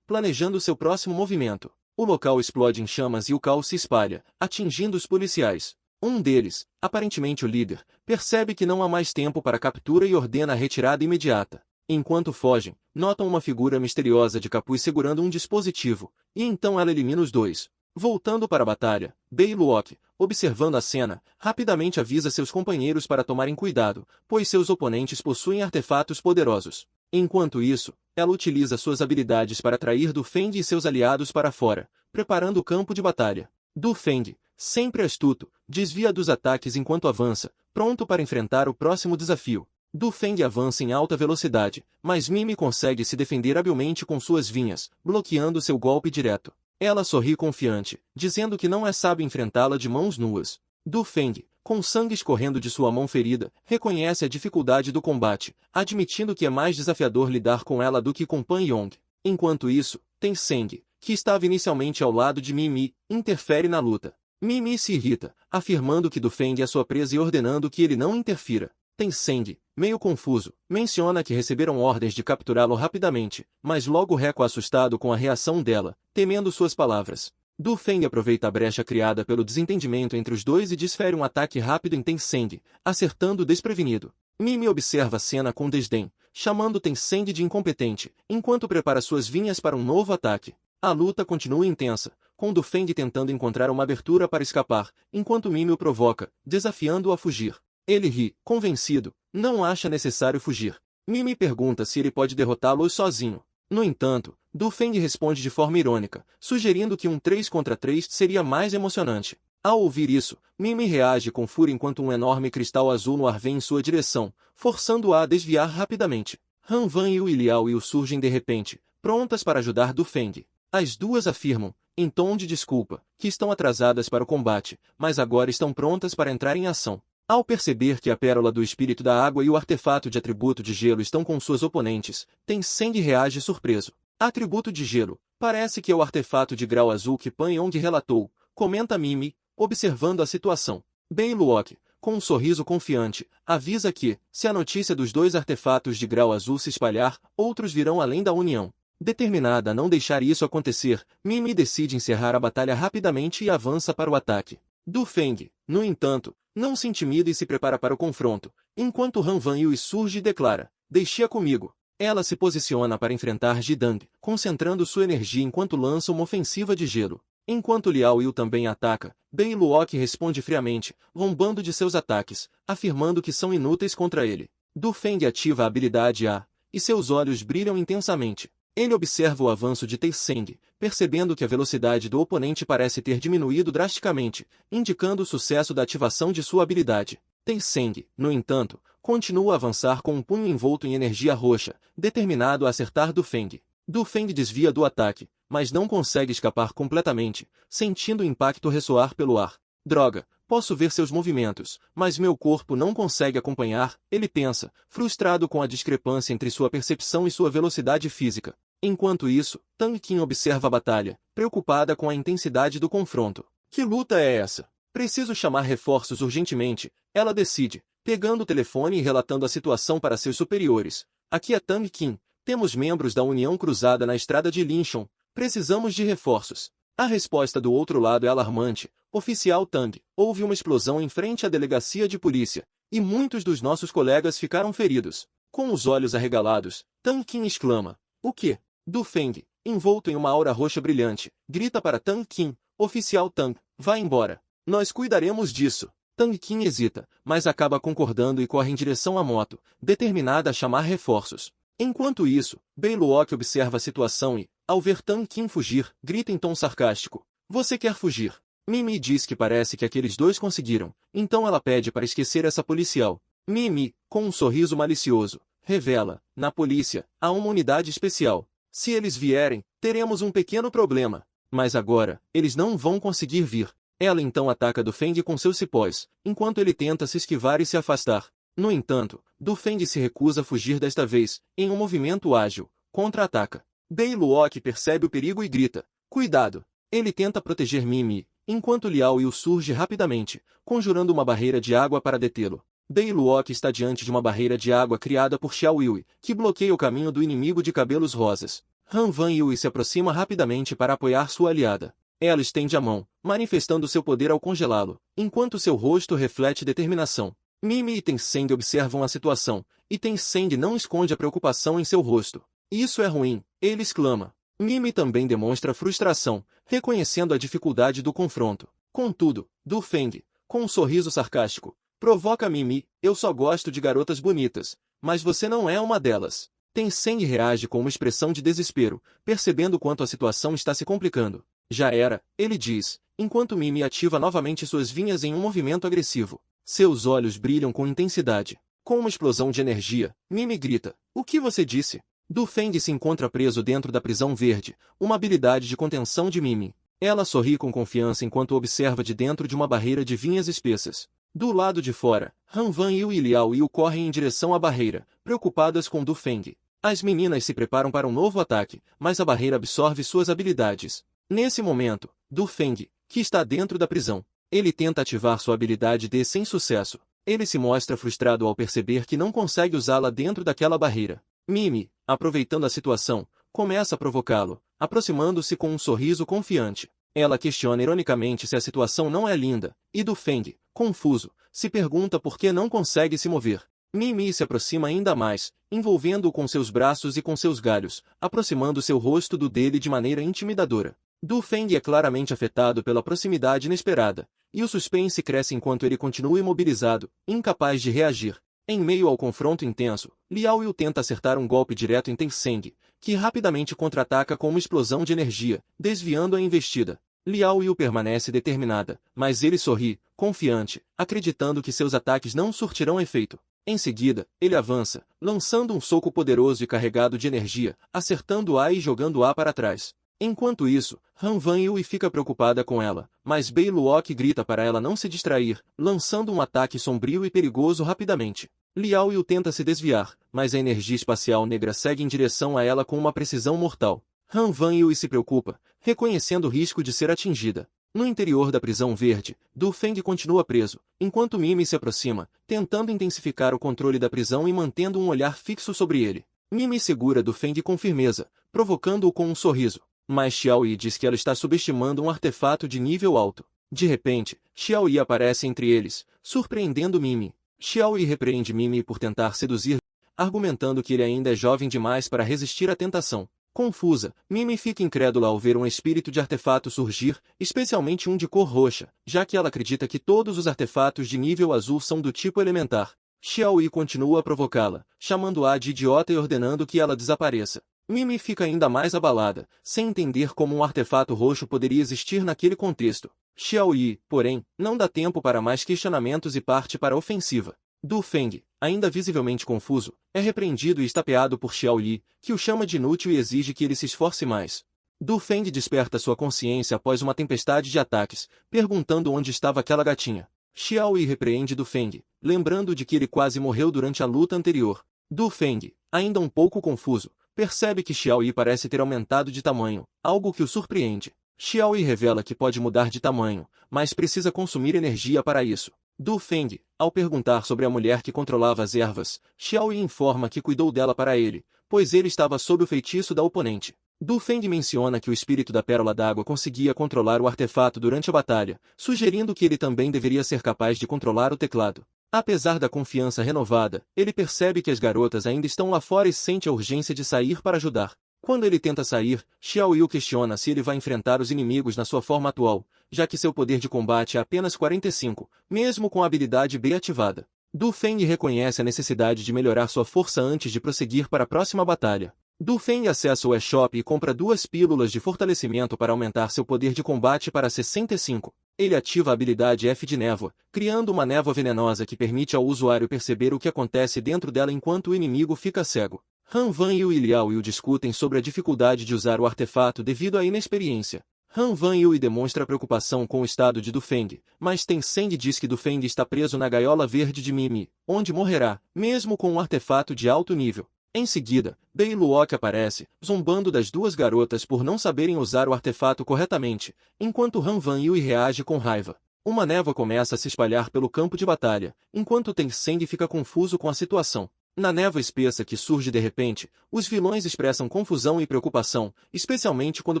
planejando seu próximo movimento. O local explode em chamas e o caos se espalha, atingindo os policiais. Um deles, aparentemente o líder, percebe que não há mais tempo para a captura e ordena a retirada imediata. Enquanto fogem, notam uma figura misteriosa de capuz segurando um dispositivo, e então ela elimina os 2. Voltando para a batalha, Beiluok, observando a cena, rapidamente avisa seus companheiros para tomarem cuidado, pois seus oponentes possuem artefatos poderosos. Enquanto isso, ela utiliza suas habilidades para atrair Dufeng e seus aliados para fora, preparando o campo de batalha. Dufeng, sempre astuto, desvia dos ataques enquanto avança, pronto para enfrentar o próximo desafio. Dufeng avança em alta velocidade, mas Mimi consegue se defender habilmente com suas vinhas, bloqueando seu golpe direto. Ela sorri confiante, dizendo que não é sábio enfrentá-la de mãos nuas. Dufeng, Com sangue escorrendo de sua mão ferida, reconhece a dificuldade do combate, admitindo que é mais desafiador lidar com ela do que com Pan Yong. Enquanto isso, Tencent, que estava inicialmente ao lado de Mimi, interfere na luta. Mimi se irrita, afirmando que Du Feng é sua presa e ordenando que ele não interfira. Tencent, meio confuso, menciona que receberam ordens de capturá-lo rapidamente, mas logo recua assustado com a reação dela, temendo suas palavras. Du Feng aproveita a brecha criada pelo desentendimento entre os dois e desfere um ataque rápido em Tencent, acertando o desprevenido. Mimi observa a cena com desdém, chamando Tencent de incompetente, enquanto prepara suas vinhas para um novo ataque. A luta continua intensa, com Du Feng tentando encontrar uma abertura para escapar, enquanto Mimi o provoca, desafiando-o a fugir. Ele ri, convencido, não acha necessário fugir. Mimi pergunta se ele pode derrotá-lo sozinho. No entanto, Du Feng responde de forma irônica, sugerindo que um 3 contra 3 seria mais emocionante. Ao ouvir isso, Mimi reage com fúria enquanto um enorme cristal azul no ar vem em sua direção, forçando-a a desviar rapidamente. Han Van e Liao Yu surgem de repente, prontas para ajudar Du Feng. As duas afirmam, em tom de desculpa, que estão atrasadas para o combate, mas agora estão prontas para entrar em ação. Ao perceber que a pérola do espírito da água e o artefato de atributo de gelo estão com suas oponentes, Tencent reage surpreso. Atributo de gelo, parece que é o artefato de grau azul que Pan Yong relatou, comenta Mimi, observando a situação. Bei Luok, com um sorriso confiante, avisa que, se a notícia dos dois artefatos de grau azul se espalhar, outros virão além da União. Determinada a não deixar isso acontecer, Mimi decide encerrar a batalha rapidamente e avança para o ataque. Du Feng, no entanto, não se intimida e se prepara para o confronto, enquanto Han Van Yui surge e declara, deixe-a comigo. Ela se posiciona para enfrentar Jidang, concentrando sua energia enquanto lança uma ofensiva de gelo. Enquanto Liao Yu também ataca, Bei Luok responde friamente, zombando de seus ataques, afirmando que são inúteis contra ele. Du Feng ativa a habilidade A, e seus olhos brilham intensamente. Ele observa o avanço de Tencent, percebendo que a velocidade do oponente parece ter diminuído drasticamente, indicando o sucesso da ativação de sua habilidade. Tencent, no entanto, continua a avançar com um punho envolto em energia roxa, determinado a acertar Du Feng. Du Feng desvia do ataque, mas não consegue escapar completamente, sentindo o impacto ressoar pelo ar. Droga, posso ver seus movimentos, mas meu corpo não consegue acompanhar, ele pensa, frustrado com a discrepância entre sua percepção e sua velocidade física. Enquanto isso, Tang Qin observa a batalha, preocupada com a intensidade do confronto. Que luta é essa? Preciso chamar reforços urgentemente, ela decide, pegando o telefone e relatando a situação para seus superiores. Aqui é Tang Qin, temos membros da União Cruzada na estrada de Linchon, precisamos de reforços. A resposta do outro lado é alarmante. Oficial Tang, houve uma explosão em frente à delegacia de polícia, e muitos dos nossos colegas ficaram feridos. Com os olhos arregalados, Tang Qin exclama, o quê? Du Feng, envolto em uma aura roxa brilhante, grita para Tang Qin, oficial Tang, vá embora. Nós cuidaremos disso. Tang Qin hesita, mas acaba concordando e corre em direção à moto, determinada a chamar reforços. Enquanto isso, Bei Luok observa a situação e, ao ver Tang Qin fugir, grita em tom sarcástico, você quer fugir? Mimi diz que parece que aqueles dois conseguiram, então ela pede para esquecer essa policial. Mimi, com um sorriso malicioso, revela, na polícia, há uma unidade especial. Se eles vierem, teremos um pequeno problema. Mas agora, eles não vão conseguir vir. Ela então ataca Du Feng com seus cipós, enquanto ele tenta se esquivar e se afastar. No entanto, Du Feng se recusa a fugir desta vez, em um movimento ágil, contra-ataca. Bei Luok percebe o perigo e grita, cuidado! Ele tenta proteger Mimi, enquanto Liao Yu surge rapidamente, conjurando uma barreira de água para detê-lo. Bei Luok está diante de uma barreira de água criada por Xiao Yui, que bloqueia o caminho do inimigo de cabelos rosas. Han Van Yui se aproxima rapidamente para apoiar sua aliada. Ela estende a mão, manifestando seu poder ao congelá-lo, enquanto seu rosto reflete determinação. Mimi e Tencent observam a situação, e Tencent não esconde a preocupação em seu rosto. Isso é ruim, ele exclama. Mimi também demonstra frustração, reconhecendo a dificuldade do confronto. Contudo, Du Feng, com um sorriso sarcástico, provoca Mimi, eu só gosto de garotas bonitas, mas você não é uma delas. Tencent reage com uma expressão de desespero, percebendo quanto a situação está se complicando. Já era, ele diz, enquanto Mimi ativa novamente suas vinhas em um movimento agressivo. Seus olhos brilham com intensidade. Com uma explosão de energia, Mimi grita, o que você disse? Du Feng se encontra preso dentro da prisão verde, uma habilidade de contenção de Mimi. Ela sorri com confiança enquanto observa de dentro de uma barreira de vinhas espessas. Do lado de fora, Han Van Yu e Liao Yu correm em direção à barreira, preocupadas com Du Feng. As meninas se preparam para um novo ataque, mas a barreira absorve suas habilidades. Nesse momento, Du Feng, que está dentro da prisão, ele tenta ativar sua habilidade D sem sucesso. Ele se mostra frustrado ao perceber que não consegue usá-la dentro daquela barreira. Mimi, aproveitando a situação, começa a provocá-lo, aproximando-se com um sorriso confiante. Ela questiona ironicamente se a situação não é linda, e Du Feng, confuso, se pergunta por que não consegue se mover. Mimi se aproxima ainda mais, envolvendo-o com seus braços e com seus galhos, aproximando seu rosto do dele de maneira intimidadora. Du Feng é claramente afetado pela proximidade inesperada, e o suspense cresce enquanto ele continua imobilizado, incapaz de reagir. Em meio ao confronto intenso, Liao Yu tenta acertar um golpe direto em Tenceng, que rapidamente contra-ataca com uma explosão de energia, desviando a investida. Liao Yu permanece determinada, mas ele sorri, confiante, acreditando que seus ataques não surtirão efeito. Em seguida, ele avança, lançando um soco poderoso e carregado de energia, acertando-a e jogando-a para trás. Enquanto isso, Han Van Yu fica preocupada com ela, mas Bei Luok grita para ela não se distrair, lançando um ataque sombrio e perigoso rapidamente. Liao Yu tenta se desviar, mas a energia espacial negra segue em direção a ela com uma precisão mortal. Han Van Yu se preocupa, reconhecendo o risco de ser atingida. No interior da prisão verde, Du Feng continua preso, enquanto Mimi se aproxima, tentando intensificar o controle da prisão e mantendo um olhar fixo sobre ele. Mimi segura Du Feng com firmeza, provocando-o com um sorriso. Mas Xiao Yi diz que ela está subestimando um artefato de nível alto. De repente, Xiao Yi aparece entre eles, surpreendendo Mimi. Xiao Yi repreende Mimi por tentar seduzir, argumentando que ele ainda é jovem demais para resistir à tentação. Confusa, Mimi fica incrédula ao ver um espírito de artefato surgir, especialmente um de cor roxa, já que ela acredita que todos os artefatos de nível azul são do tipo elementar. Xiao Yi continua a provocá-la, chamando-a de idiota e ordenando que ela desapareça. Mimi fica ainda mais abalada, sem entender como um artefato roxo poderia existir naquele contexto. Xiao Yi, porém, não dá tempo para mais questionamentos e parte para a ofensiva. Du Feng, ainda visivelmente confuso, é repreendido e estapeado por Xiao Yi, que o chama de inútil e exige que ele se esforce mais. Du Feng desperta sua consciência após uma tempestade de ataques, perguntando onde estava aquela gatinha. Xiao Yi repreende Du Feng, lembrando de que ele quase morreu durante a luta anterior. Du Feng, ainda um pouco confuso, percebe que Xiao Yi parece ter aumentado de tamanho, algo que o surpreende. Xiao Yi revela que pode mudar de tamanho, mas precisa consumir energia para isso. Du Feng, ao perguntar sobre a mulher que controlava as ervas, Xiao Yi informa que cuidou dela para ele, pois ele estava sob o feitiço da oponente. Du Feng menciona que o espírito da Pérola d'Água conseguia controlar o artefato durante a batalha, sugerindo que ele também deveria ser capaz de controlar o teclado. Apesar da confiança renovada, ele percebe que as garotas ainda estão lá fora e sente a urgência de sair para ajudar. Quando ele tenta sair, Xiao Yu questiona se ele vai enfrentar os inimigos na sua forma atual, já que seu poder de combate é apenas 45, mesmo com a habilidade B ativada. Du Feng reconhece a necessidade de melhorar sua força antes de prosseguir para a próxima batalha. Du Feng acessa o eShop e compra 2 pílulas de fortalecimento para aumentar seu poder de combate para 65. Ele ativa a habilidade F de névoa, criando uma névoa venenosa que permite ao usuário perceber o que acontece dentro dela enquanto o inimigo fica cego. Han Van Yu e Liao Yu discutem sobre a dificuldade de usar o artefato devido à inexperiência. Han Van Yu demonstra preocupação com o estado de Du Feng, mas Tenceng diz que Du Feng está preso na gaiola verde de Mimi, onde morrerá, mesmo com um artefato de alto nível. Em seguida, Bei Luok aparece, zombando das duas garotas por não saberem usar o artefato corretamente, enquanto Han Van Yu reage com raiva. Uma névoa começa a se espalhar pelo campo de batalha, enquanto Tenceng fica confuso com a situação. Na névoa espessa que surge de repente, os vilões expressam confusão e preocupação, especialmente quando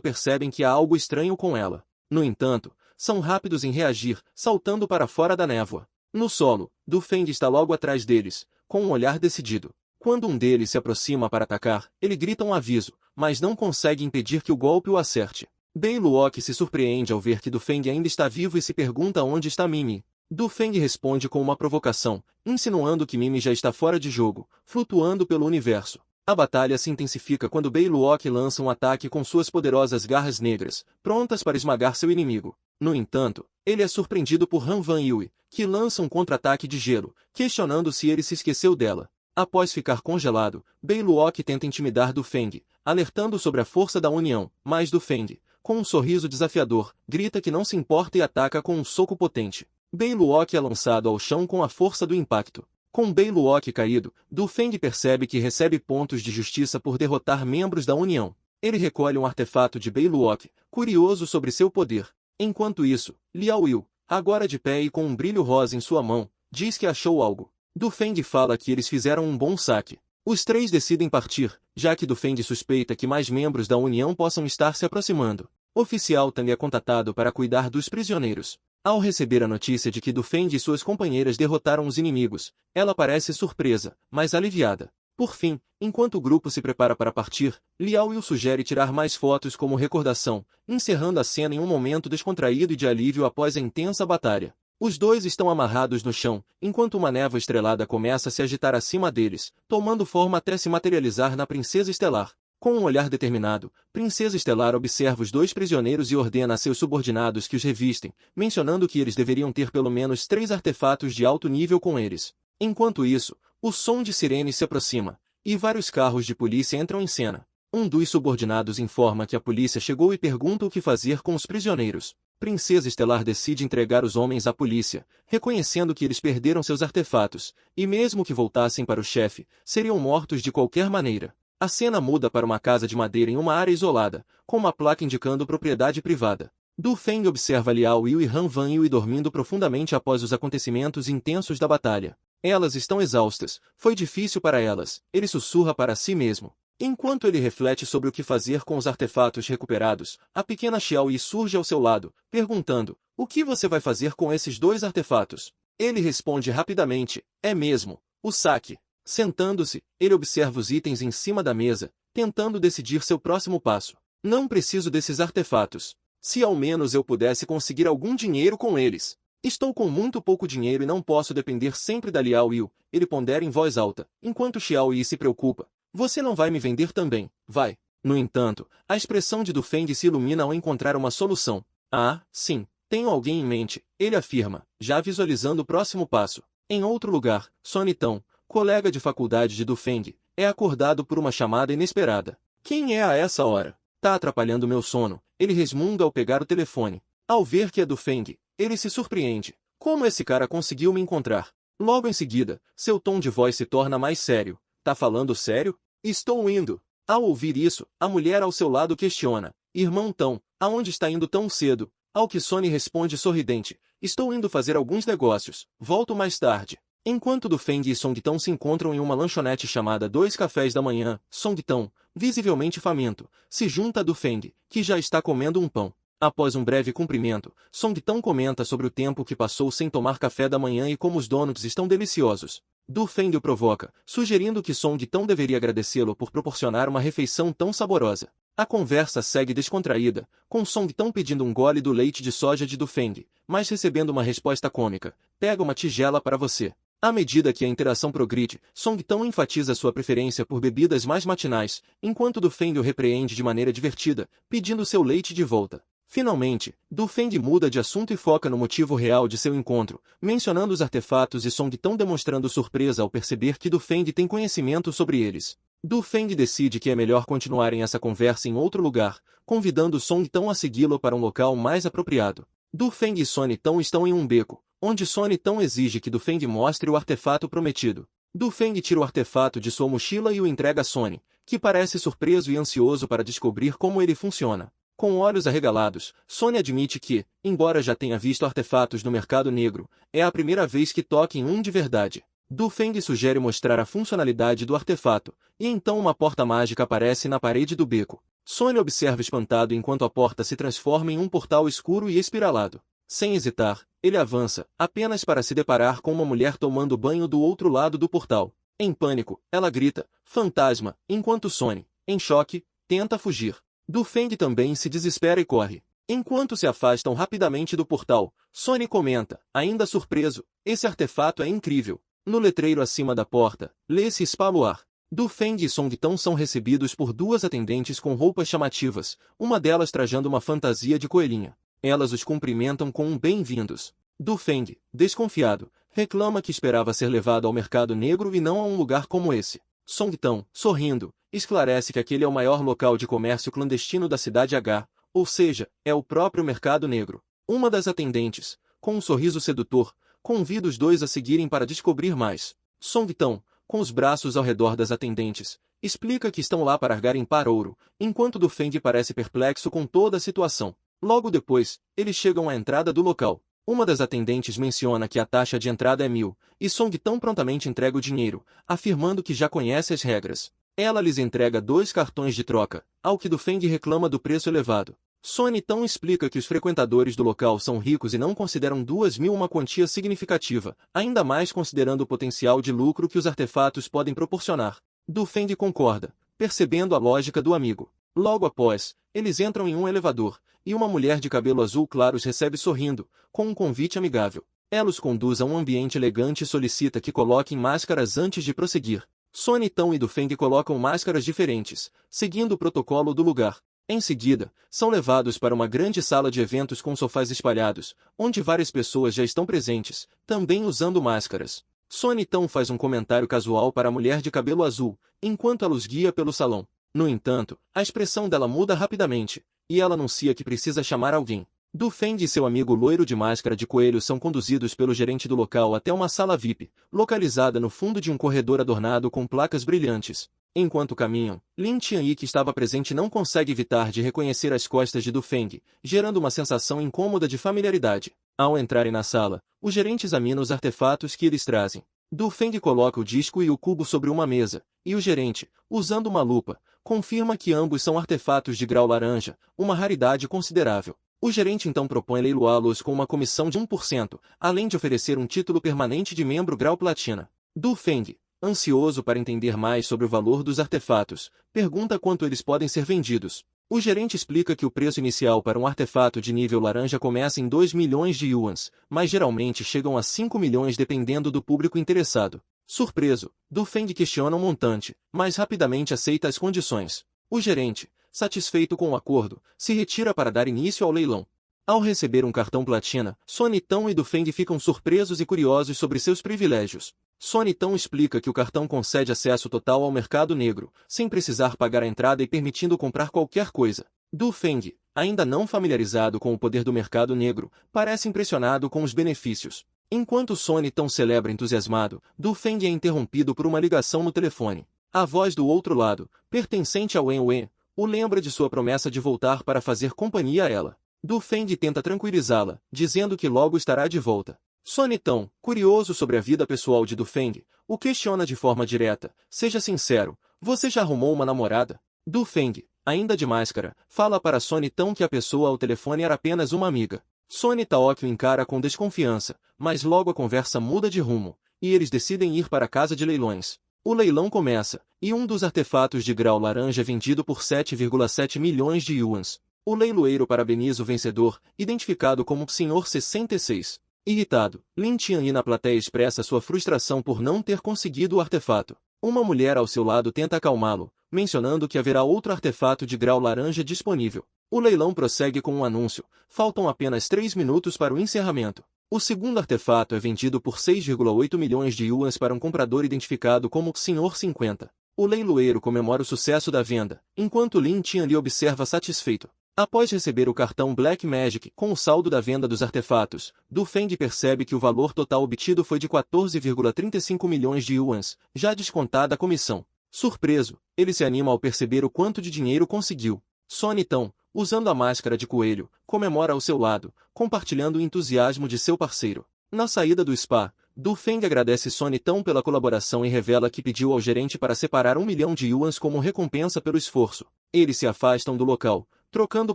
percebem que há algo estranho com ela. No entanto, são rápidos em reagir, saltando para fora da névoa. No solo, Du Feng está logo atrás deles, com um olhar decidido. Quando um deles se aproxima para atacar, ele grita um aviso, mas não consegue impedir que o golpe o acerte. Bei Luok se surpreende ao ver que Du Feng ainda está vivo e se pergunta onde está Mimi. Du Feng responde com uma provocação, insinuando que Mimi já está fora de jogo, flutuando pelo universo. A batalha se intensifica quando Bei Luok lança um ataque com suas poderosas garras negras, prontas para esmagar seu inimigo. No entanto, ele é surpreendido por Han Van Yu, que lança um contra-ataque de gelo, questionando se ele se esqueceu dela. Após ficar congelado, Bei Luok tenta intimidar Du Feng, alertando sobre a força da união, mas Du Feng, com um sorriso desafiador, grita que não se importa e ataca com um soco potente. Beiluok é lançado ao chão com a força do impacto. Com Beiluok caído, Du Feng percebe que recebe pontos de justiça por derrotar membros da União. Ele recolhe um artefato de Beiluok, curioso sobre seu poder. Enquanto isso, Liao Yu, agora de pé e com um brilho rosa em sua mão, diz que achou algo. Du Feng fala que eles fizeram um bom saque. Os três decidem partir, já que Du Feng suspeita que mais membros da União possam estar se aproximando. O oficial também é contatado para cuidar dos prisioneiros. Ao receber a notícia de que Du Feng e suas companheiras derrotaram os inimigos, ela parece surpresa, mas aliviada. Por fim, enquanto o grupo se prepara para partir, Liao Yu sugere tirar mais fotos como recordação, encerrando a cena em um momento descontraído e de alívio após a intensa batalha. Os dois estão amarrados no chão, enquanto uma névoa estrelada começa a se agitar acima deles, tomando forma até se materializar na Princesa Estelar. Com um olhar determinado, Princesa Estelar observa os dois prisioneiros e ordena a seus subordinados que os revistem, mencionando que eles deveriam ter pelo menos 3 artefatos de alto nível com eles. Enquanto isso, o som de sirenes se aproxima, e vários carros de polícia entram em cena. Um dos subordinados informa que a polícia chegou e pergunta o que fazer com os prisioneiros. Princesa Estelar decide entregar os homens à polícia, reconhecendo que eles perderam seus artefatos, e mesmo que voltassem para o chefe, seriam mortos de qualquer maneira. A cena muda para uma casa de madeira em uma área isolada, com uma placa indicando propriedade privada. Du Feng observa Liao Yu e Han Van Yue dormindo profundamente após os acontecimentos intensos da batalha. Elas estão exaustas, foi difícil para elas, ele sussurra para si mesmo. Enquanto ele reflete sobre o que fazer com os artefatos recuperados, a pequena Xiao Yi surge ao seu lado, perguntando, o que você vai fazer com esses 2 artefatos? Ele responde rapidamente, é mesmo, o saque. Sentando-se, ele observa os itens em cima da mesa, tentando decidir seu próximo passo. Não preciso desses artefatos. Se ao menos eu pudesse conseguir algum dinheiro com eles. Estou com muito pouco dinheiro e não posso depender sempre da Liao Yu, ele pondera em voz alta, enquanto Xiao Yi se preocupa. Você não vai me vender também, vai? No entanto, a expressão de Du Feng se ilumina ao encontrar uma solução. Ah, sim, tenho alguém em mente, ele afirma, já visualizando o próximo passo. Em outro lugar, Sonitão, colega de faculdade de Du Feng, é acordado por uma chamada inesperada. Quem é a essa hora? Tá atrapalhando meu sono, ele resmunga ao pegar o telefone. Ao ver que é Du Feng, ele se surpreende. Como esse cara conseguiu me encontrar? Logo em seguida, seu tom de voz se torna mais sério. Tá falando sério? Estou indo. Ao ouvir isso, a mulher ao seu lado questiona. Irmão Tão, aonde está indo tão cedo? Ao que Sony responde sorridente. Estou indo fazer alguns negócios. Volto mais tarde. Enquanto Du Feng e Song Tão se encontram em uma lanchonete chamada 2 cafés da manhã, Song Tão, visivelmente faminto, se junta a Du Feng, que já está comendo um pão. Após um breve cumprimento, Song Tão comenta sobre o tempo que passou sem tomar café da manhã e como os donuts estão deliciosos. Du Feng o provoca, sugerindo que Song Tão deveria agradecê-lo por proporcionar uma refeição tão saborosa. A conversa segue descontraída, com Song Tão pedindo um gole do leite de soja de Du Feng, mas recebendo uma resposta cômica. Pega uma tigela para você. À medida que a interação progride, Song Tão enfatiza sua preferência por bebidas mais matinais, enquanto Du Feng o repreende de maneira divertida, pedindo seu leite de volta. Finalmente, Du Feng muda de assunto e foca no motivo real de seu encontro, mencionando os artefatos e Song Tão demonstrando surpresa ao perceber que Du Feng tem conhecimento sobre eles. Du Feng decide que é melhor continuarem essa conversa em outro lugar, convidando Song Tão a segui-lo para um local mais apropriado. Du Feng e Sony Tão estão em um beco, onde Sony Tão exige que Du Feng mostre o artefato prometido. Du Feng tira o artefato de sua mochila e o entrega a Sony, que parece surpreso e ansioso para descobrir como ele funciona. Com olhos arregalados, Sony admite que, embora já tenha visto artefatos no mercado negro, é a primeira vez que toca em um de verdade. Du Feng sugere mostrar a funcionalidade do artefato, e então uma porta mágica aparece na parede do beco. Sony observa espantado enquanto a porta se transforma em um portal escuro e espiralado. Sem hesitar, ele avança, apenas para se deparar com uma mulher tomando banho do outro lado do portal. Em pânico, ela grita, fantasma, enquanto Sony, em choque, tenta fugir. Du Feng também se desespera e corre. Enquanto se afastam rapidamente do portal, Sony comenta, ainda surpreso, esse artefato é incrível. No letreiro acima da porta, lê-se Spaluar. Du Feng e Song Tão são recebidos por 2 atendentes com roupas chamativas, uma delas trajando uma fantasia de coelhinha. Elas os cumprimentam com um bem-vindos. Du Feng, desconfiado, reclama que esperava ser levado ao mercado negro e não a um lugar como esse. Song Tão, sorrindo, esclarece que aquele é o maior local de comércio clandestino da cidade H, ou seja, é o próprio mercado negro. Uma das atendentes, Com um sorriso sedutor, convida os dois a seguirem para descobrir mais. Song Tão, com os braços ao redor das atendentes, explica que estão lá para argar ouro, enquanto Du Feng parece perplexo com toda a situação. Logo depois, eles chegam à entrada do local. Uma das atendentes menciona que a taxa de entrada é 1.000, e Song Tão prontamente entrega o dinheiro, afirmando que já conhece as regras. Ela lhes entrega 2 cartões de troca, ao que Du Feng reclama do preço elevado. Sony Tão explica que os frequentadores do local são ricos e não consideram 2.000 uma quantia significativa, ainda mais considerando o potencial de lucro que os artefatos podem proporcionar. Du Feng concorda, percebendo a lógica do amigo. Logo após, eles entram em um elevador, e uma mulher de cabelo azul claro os recebe sorrindo, com um convite amigável. Ela os conduz a um ambiente elegante e solicita que coloquem máscaras antes de prosseguir. Sony Tão e Du Feng colocam máscaras diferentes, seguindo o protocolo do lugar. Em seguida, são levados para uma grande sala de eventos com sofás espalhados, onde várias pessoas já estão presentes, também usando máscaras. Sony Tão faz um comentário casual para a mulher de cabelo azul, enquanto ela os guia pelo salão. No entanto, a expressão dela muda rapidamente, e ela anuncia que precisa chamar alguém. Du Feng e seu amigo loiro de máscara de coelho são conduzidos pelo gerente do local até uma sala VIP, localizada no fundo de um corredor adornado com placas brilhantes. Enquanto caminham, Lin Tianyi, que estava presente, não consegue evitar de reconhecer as costas de Du Feng, gerando uma sensação incômoda de familiaridade. Ao entrarem na sala, o gerente examina os artefatos que eles trazem. Du Feng coloca o disco e o cubo sobre uma mesa, e o gerente, usando uma lupa, confirma que ambos são artefatos de grau laranja, uma raridade considerável. O gerente então propõe leiloá-los com uma comissão de 1%, além de oferecer um título permanente de membro grau platina. Du Feng, ansioso para entender mais sobre o valor dos artefatos, pergunta quanto eles podem ser vendidos. O gerente explica que o preço inicial para um artefato de nível laranja começa em 2 milhões de yuans, mas geralmente chegam a 5 milhões dependendo do público interessado. Surpreso, Du Feng questiona o montante, mas rapidamente aceita as condições. O gerente, satisfeito com o acordo, se retira para dar início ao leilão. Ao receber um cartão platina, Sony Tão e Du Feng ficam surpresos e curiosos sobre seus privilégios. Sony Tão explica que o cartão concede acesso total ao mercado negro, sem precisar pagar a entrada e permitindo comprar qualquer coisa. Du Feng, ainda não familiarizado com o poder do mercado negro, parece impressionado com os benefícios. Enquanto Sony Tão celebra entusiasmado, Du Feng é interrompido por uma ligação no telefone. A voz do outro lado, pertencente a Wen Wen, o lembra de sua promessa de voltar para fazer companhia a ela. Du Feng tenta tranquilizá-la, dizendo que logo estará de volta. Sony Tão, curioso sobre a vida pessoal de Du Feng, o questiona de forma direta: seja sincero, você já arrumou uma namorada? Du Feng, ainda de máscara, fala para Sony Tão que a pessoa ao telefone era apenas uma amiga. Sony Taokyo encara com desconfiança, mas logo a conversa muda de rumo, e eles decidem ir para a casa de leilões. O leilão começa, e um dos artefatos de grau laranja é vendido por 7,7 milhões de yuans. O leiloeiro parabeniza o vencedor, identificado como Sr. 66. Irritado, Lin Tianyi na plateia expressa sua frustração por não ter conseguido o artefato. Uma mulher ao seu lado tenta acalmá-lo, mencionando que haverá outro artefato de grau laranja disponível. O leilão prossegue com um anúncio. Faltam apenas 3 minutos para o encerramento. O segundo artefato é vendido por 6,8 milhões de yuans para um comprador identificado como Sr. 50. O leiloeiro comemora o sucesso da venda, enquanto Lin Tianyi observa satisfeito. Após receber o cartão Black Magic com o saldo da venda dos artefatos, Du Feng percebe que o valor total obtido foi de 14,35 milhões de yuans, já descontada a comissão. Surpreso, ele se anima ao perceber o quanto de dinheiro conseguiu. Sony Tão, usando a máscara de coelho, comemora ao seu lado, compartilhando o entusiasmo de seu parceiro. Na saída do spa, Du Feng agradece Sony Tão pela colaboração e revela que pediu ao gerente para separar 1 milhão de yuans como recompensa pelo esforço. Eles se afastam do local, trocando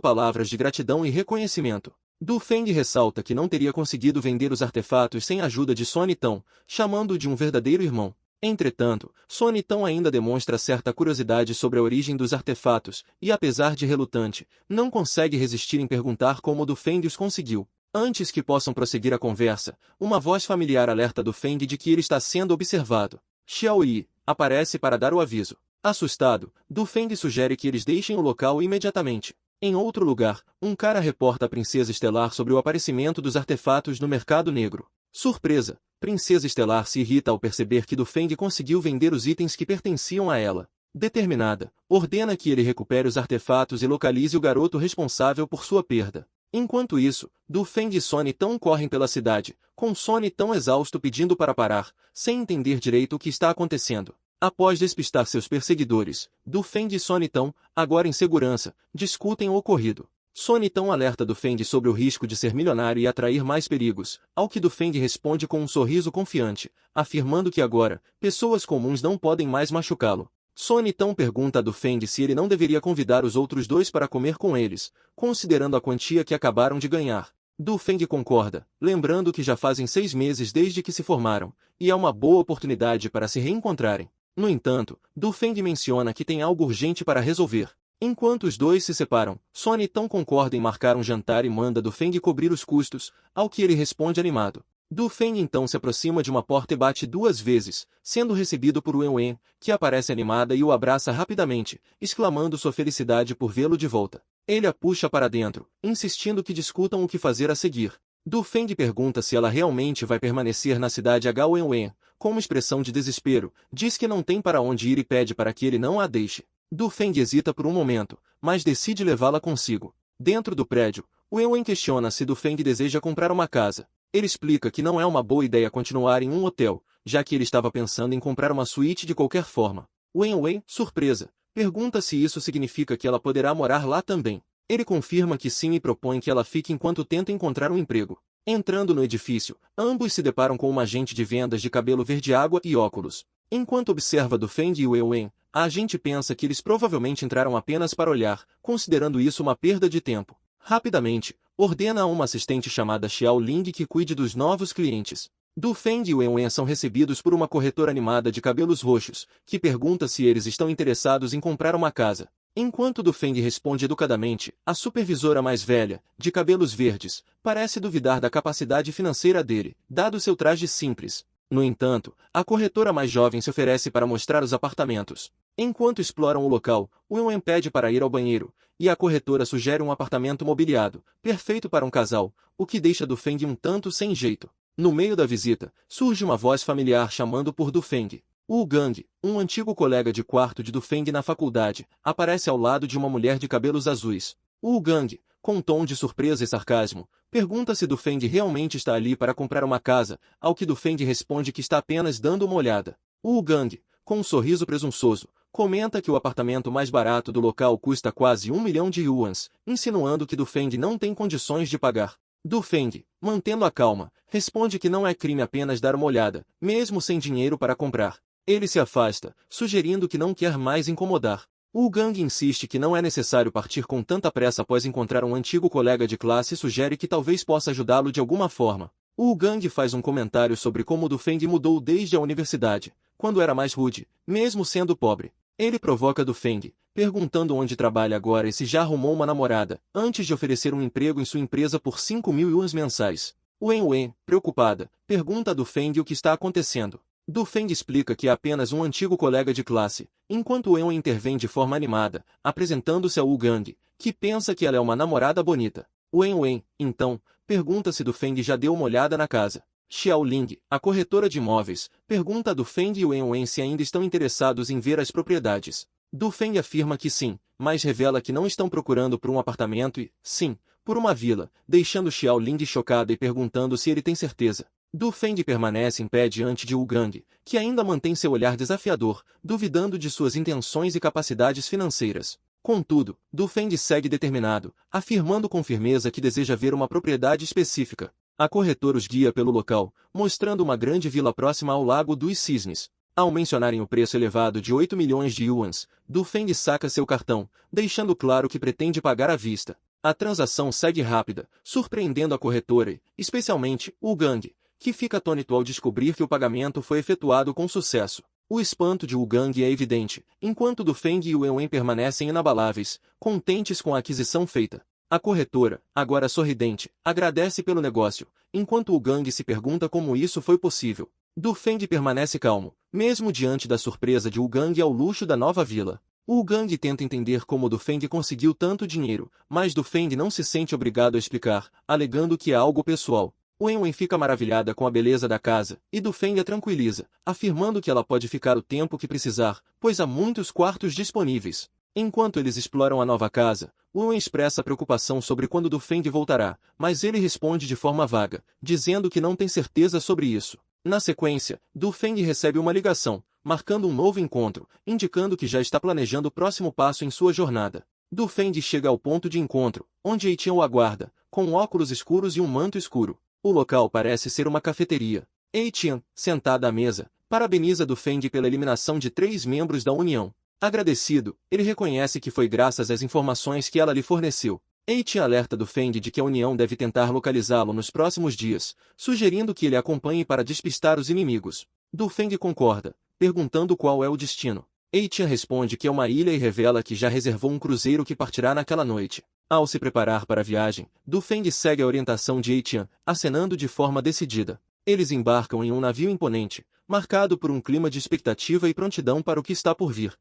palavras de gratidão e reconhecimento. Du Feng ressalta que não teria conseguido vender os artefatos sem a ajuda de Sony Tão, chamando-o de um verdadeiro irmão. Entretanto, Sony Tão ainda demonstra certa curiosidade sobre a origem dos artefatos, e apesar de relutante, não consegue resistir em perguntar como Du Feng os conseguiu. Antes que possam prosseguir a conversa, uma voz familiar alerta Du Feng de que ele está sendo observado. Xiao Yi aparece para dar o aviso. Assustado, Du Feng sugere que eles deixem o local imediatamente. Em outro lugar, um cara reporta à Princesa Estelar sobre o aparecimento dos artefatos no mercado negro. Surpresa, Princesa Estelar se irrita ao perceber que Du Feng conseguiu vender os itens que pertenciam a ela. Determinada, ordena que ele recupere os artefatos e localize o garoto responsável por sua perda. Enquanto isso, Du Feng e Sony Tão correm pela cidade, com Sony tão exausto pedindo para parar, sem entender direito o que está acontecendo. Após despistar seus perseguidores, Du Feng e Sony Tão, agora em segurança, discutem o ocorrido. Sony Tão alerta Du Feng sobre o risco de ser milionário e atrair mais perigos, ao que Du Feng responde com um sorriso confiante, afirmando que agora, pessoas comuns não podem mais machucá-lo. Sony Tão pergunta a Du Feng se ele não deveria convidar os outros dois para comer com eles, considerando a quantia que acabaram de ganhar. Du Feng concorda, lembrando que já fazem 6 meses desde que se formaram, e é uma boa oportunidade para se reencontrarem. No entanto, Du Feng menciona que tem algo urgente para resolver. Enquanto os dois se separam, Sony Tão concorda em marcar um jantar e manda Du Feng cobrir os custos, ao que ele responde animado. Du Feng então se aproxima de uma porta e bate 2 vezes, sendo recebido por Wen Wen, que aparece animada e o abraça rapidamente, exclamando sua felicidade por vê-lo de volta. Ele a puxa para dentro, insistindo que discutam o que fazer a seguir. Du Feng pergunta se ela realmente vai permanecer na cidade H. Wen Wen, com uma expressão de desespero, diz que não tem para onde ir e pede para que ele não a deixe. Du Feng hesita por um momento, mas decide levá-la consigo. Dentro do prédio, Wen Wen questiona se Du Feng deseja comprar uma casa. Ele explica que não é uma boa ideia continuar em um hotel, já que ele estava pensando em comprar uma suíte de qualquer forma. Wen Wen, surpresa, pergunta se isso significa que ela poderá morar lá também. Ele confirma que sim e propõe que ela fique enquanto tenta encontrar um emprego. Entrando no edifício, ambos se deparam com uma agente de vendas de cabelo verde-água e óculos. Enquanto observa Du Feng e Wen Wen, a agente pensa que eles provavelmente entraram apenas para olhar, considerando isso uma perda de tempo. Rapidamente, ordena a uma assistente chamada Xiao Ling que cuide dos novos clientes. Du Feng e Wen Wen são recebidos por uma corretora animada de cabelos roxos, que pergunta se eles estão interessados em comprar uma casa. Enquanto Du Feng responde educadamente, a supervisora mais velha, de cabelos verdes, parece duvidar da capacidade financeira dele, dado seu traje simples. No entanto, a corretora mais jovem se oferece para mostrar os apartamentos. Enquanto exploram o local, Wen Wen pede para ir ao banheiro, e a corretora sugere um apartamento mobiliado, perfeito para um casal, o que deixa Du Feng um tanto sem jeito. No meio da visita, surge uma voz familiar chamando por Du Feng. Wu Gang, um antigo colega de quarto de Du Feng na faculdade, aparece ao lado de uma mulher de cabelos azuis. Wu Gang, com um tom de surpresa e sarcasmo, pergunta se Du Feng realmente está ali para comprar uma casa, ao que Du Feng responde que está apenas dando uma olhada. Wu Gang, com um sorriso presunçoso, comenta que o apartamento mais barato do local custa quase 1 milhão de yuans, insinuando que Du Feng não tem condições de pagar. Du Feng, mantendo a calma, responde que não é crime apenas dar uma olhada, mesmo sem dinheiro para comprar. Ele se afasta, sugerindo que não quer mais incomodar. Wu Gang insiste que não é necessário partir com tanta pressa após encontrar um antigo colega de classe e sugere que talvez possa ajudá-lo de alguma forma. Wu Gang faz um comentário sobre como Du Feng mudou desde a universidade, quando era mais rude, mesmo sendo pobre. Ele provoca Du Feng, perguntando onde trabalha agora e se já arrumou uma namorada, antes de oferecer um emprego em sua empresa por 5.000 yuans mensais. Wen Wen, preocupada, pergunta a Du Feng o que está acontecendo. Du Feng explica que é apenas um antigo colega de classe, enquanto Wen Wen intervém de forma animada, apresentando-se a Wu Gang, que pensa que ela é uma namorada bonita. Wen Wen, então, pergunta se Du Feng já deu uma olhada na casa. Xiao Ling, a corretora de imóveis, pergunta a Du Feng e Wen Wen se ainda estão interessados em ver as propriedades. Du Feng afirma que sim, mas revela que não estão procurando por um apartamento e, sim, por uma vila, deixando Xiao Ling chocada e perguntando se ele tem certeza. Du Feng permanece em pé diante de Wu Gang, que ainda mantém seu olhar desafiador, duvidando de suas intenções e capacidades financeiras. Contudo, Du Feng segue determinado, afirmando com firmeza que deseja ver uma propriedade específica. A corretora os guia pelo local, mostrando uma grande vila próxima ao Lago dos Cisnes. Ao mencionarem o preço elevado de 8 milhões de yuans, Du Feng saca seu cartão, deixando claro que pretende pagar à vista. A transação segue rápida, surpreendendo a corretora e, especialmente, Wu Gang, que fica atônito ao descobrir que o pagamento foi efetuado com sucesso. O espanto de Wu Gang é evidente, enquanto Du Feng e Wen Wen permanecem inabaláveis, contentes com a aquisição feita. A corretora, agora sorridente, agradece pelo negócio, enquanto Wu Gang se pergunta como isso foi possível. Du Feng permanece calmo, mesmo diante da surpresa de Wu Gang ao luxo da nova vila. Wu Gang tenta entender como Du Feng conseguiu tanto dinheiro, mas Du Feng não se sente obrigado a explicar, alegando que é algo pessoal. Wen Wen fica maravilhada com a beleza da casa, e Du Feng a tranquiliza, afirmando que ela pode ficar o tempo que precisar, pois há muitos quartos disponíveis. Enquanto eles exploram a nova casa, Wen expressa preocupação sobre quando Du Feng voltará, mas ele responde de forma vaga, dizendo que não tem certeza sobre isso. Na sequência, Du Feng recebe uma ligação, marcando um novo encontro, indicando que já está planejando o próximo passo em sua jornada. Du Feng chega ao ponto de encontro, onde Eitian o aguarda, com óculos escuros e um manto escuro. O local parece ser uma cafeteria. Eitian, sentada à mesa, parabeniza Du Feng pela eliminação de 3 membros da União. Agradecido, ele reconhece que foi graças às informações que ela lhe forneceu. Eitian alerta Du Feng de que a União deve tentar localizá-lo nos próximos dias, sugerindo que ele acompanhe para despistar os inimigos. Du Feng concorda, perguntando qual é o destino. Eitian responde que é uma ilha e revela que já reservou um cruzeiro que partirá naquela noite. Ao se preparar para a viagem, Du Feng segue a orientação de Eitian, acenando de forma decidida. Eles embarcam em um navio imponente, marcado por um clima de expectativa e prontidão para o que está por vir.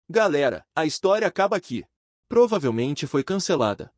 Galera, a história acaba aqui. Provavelmente foi cancelada.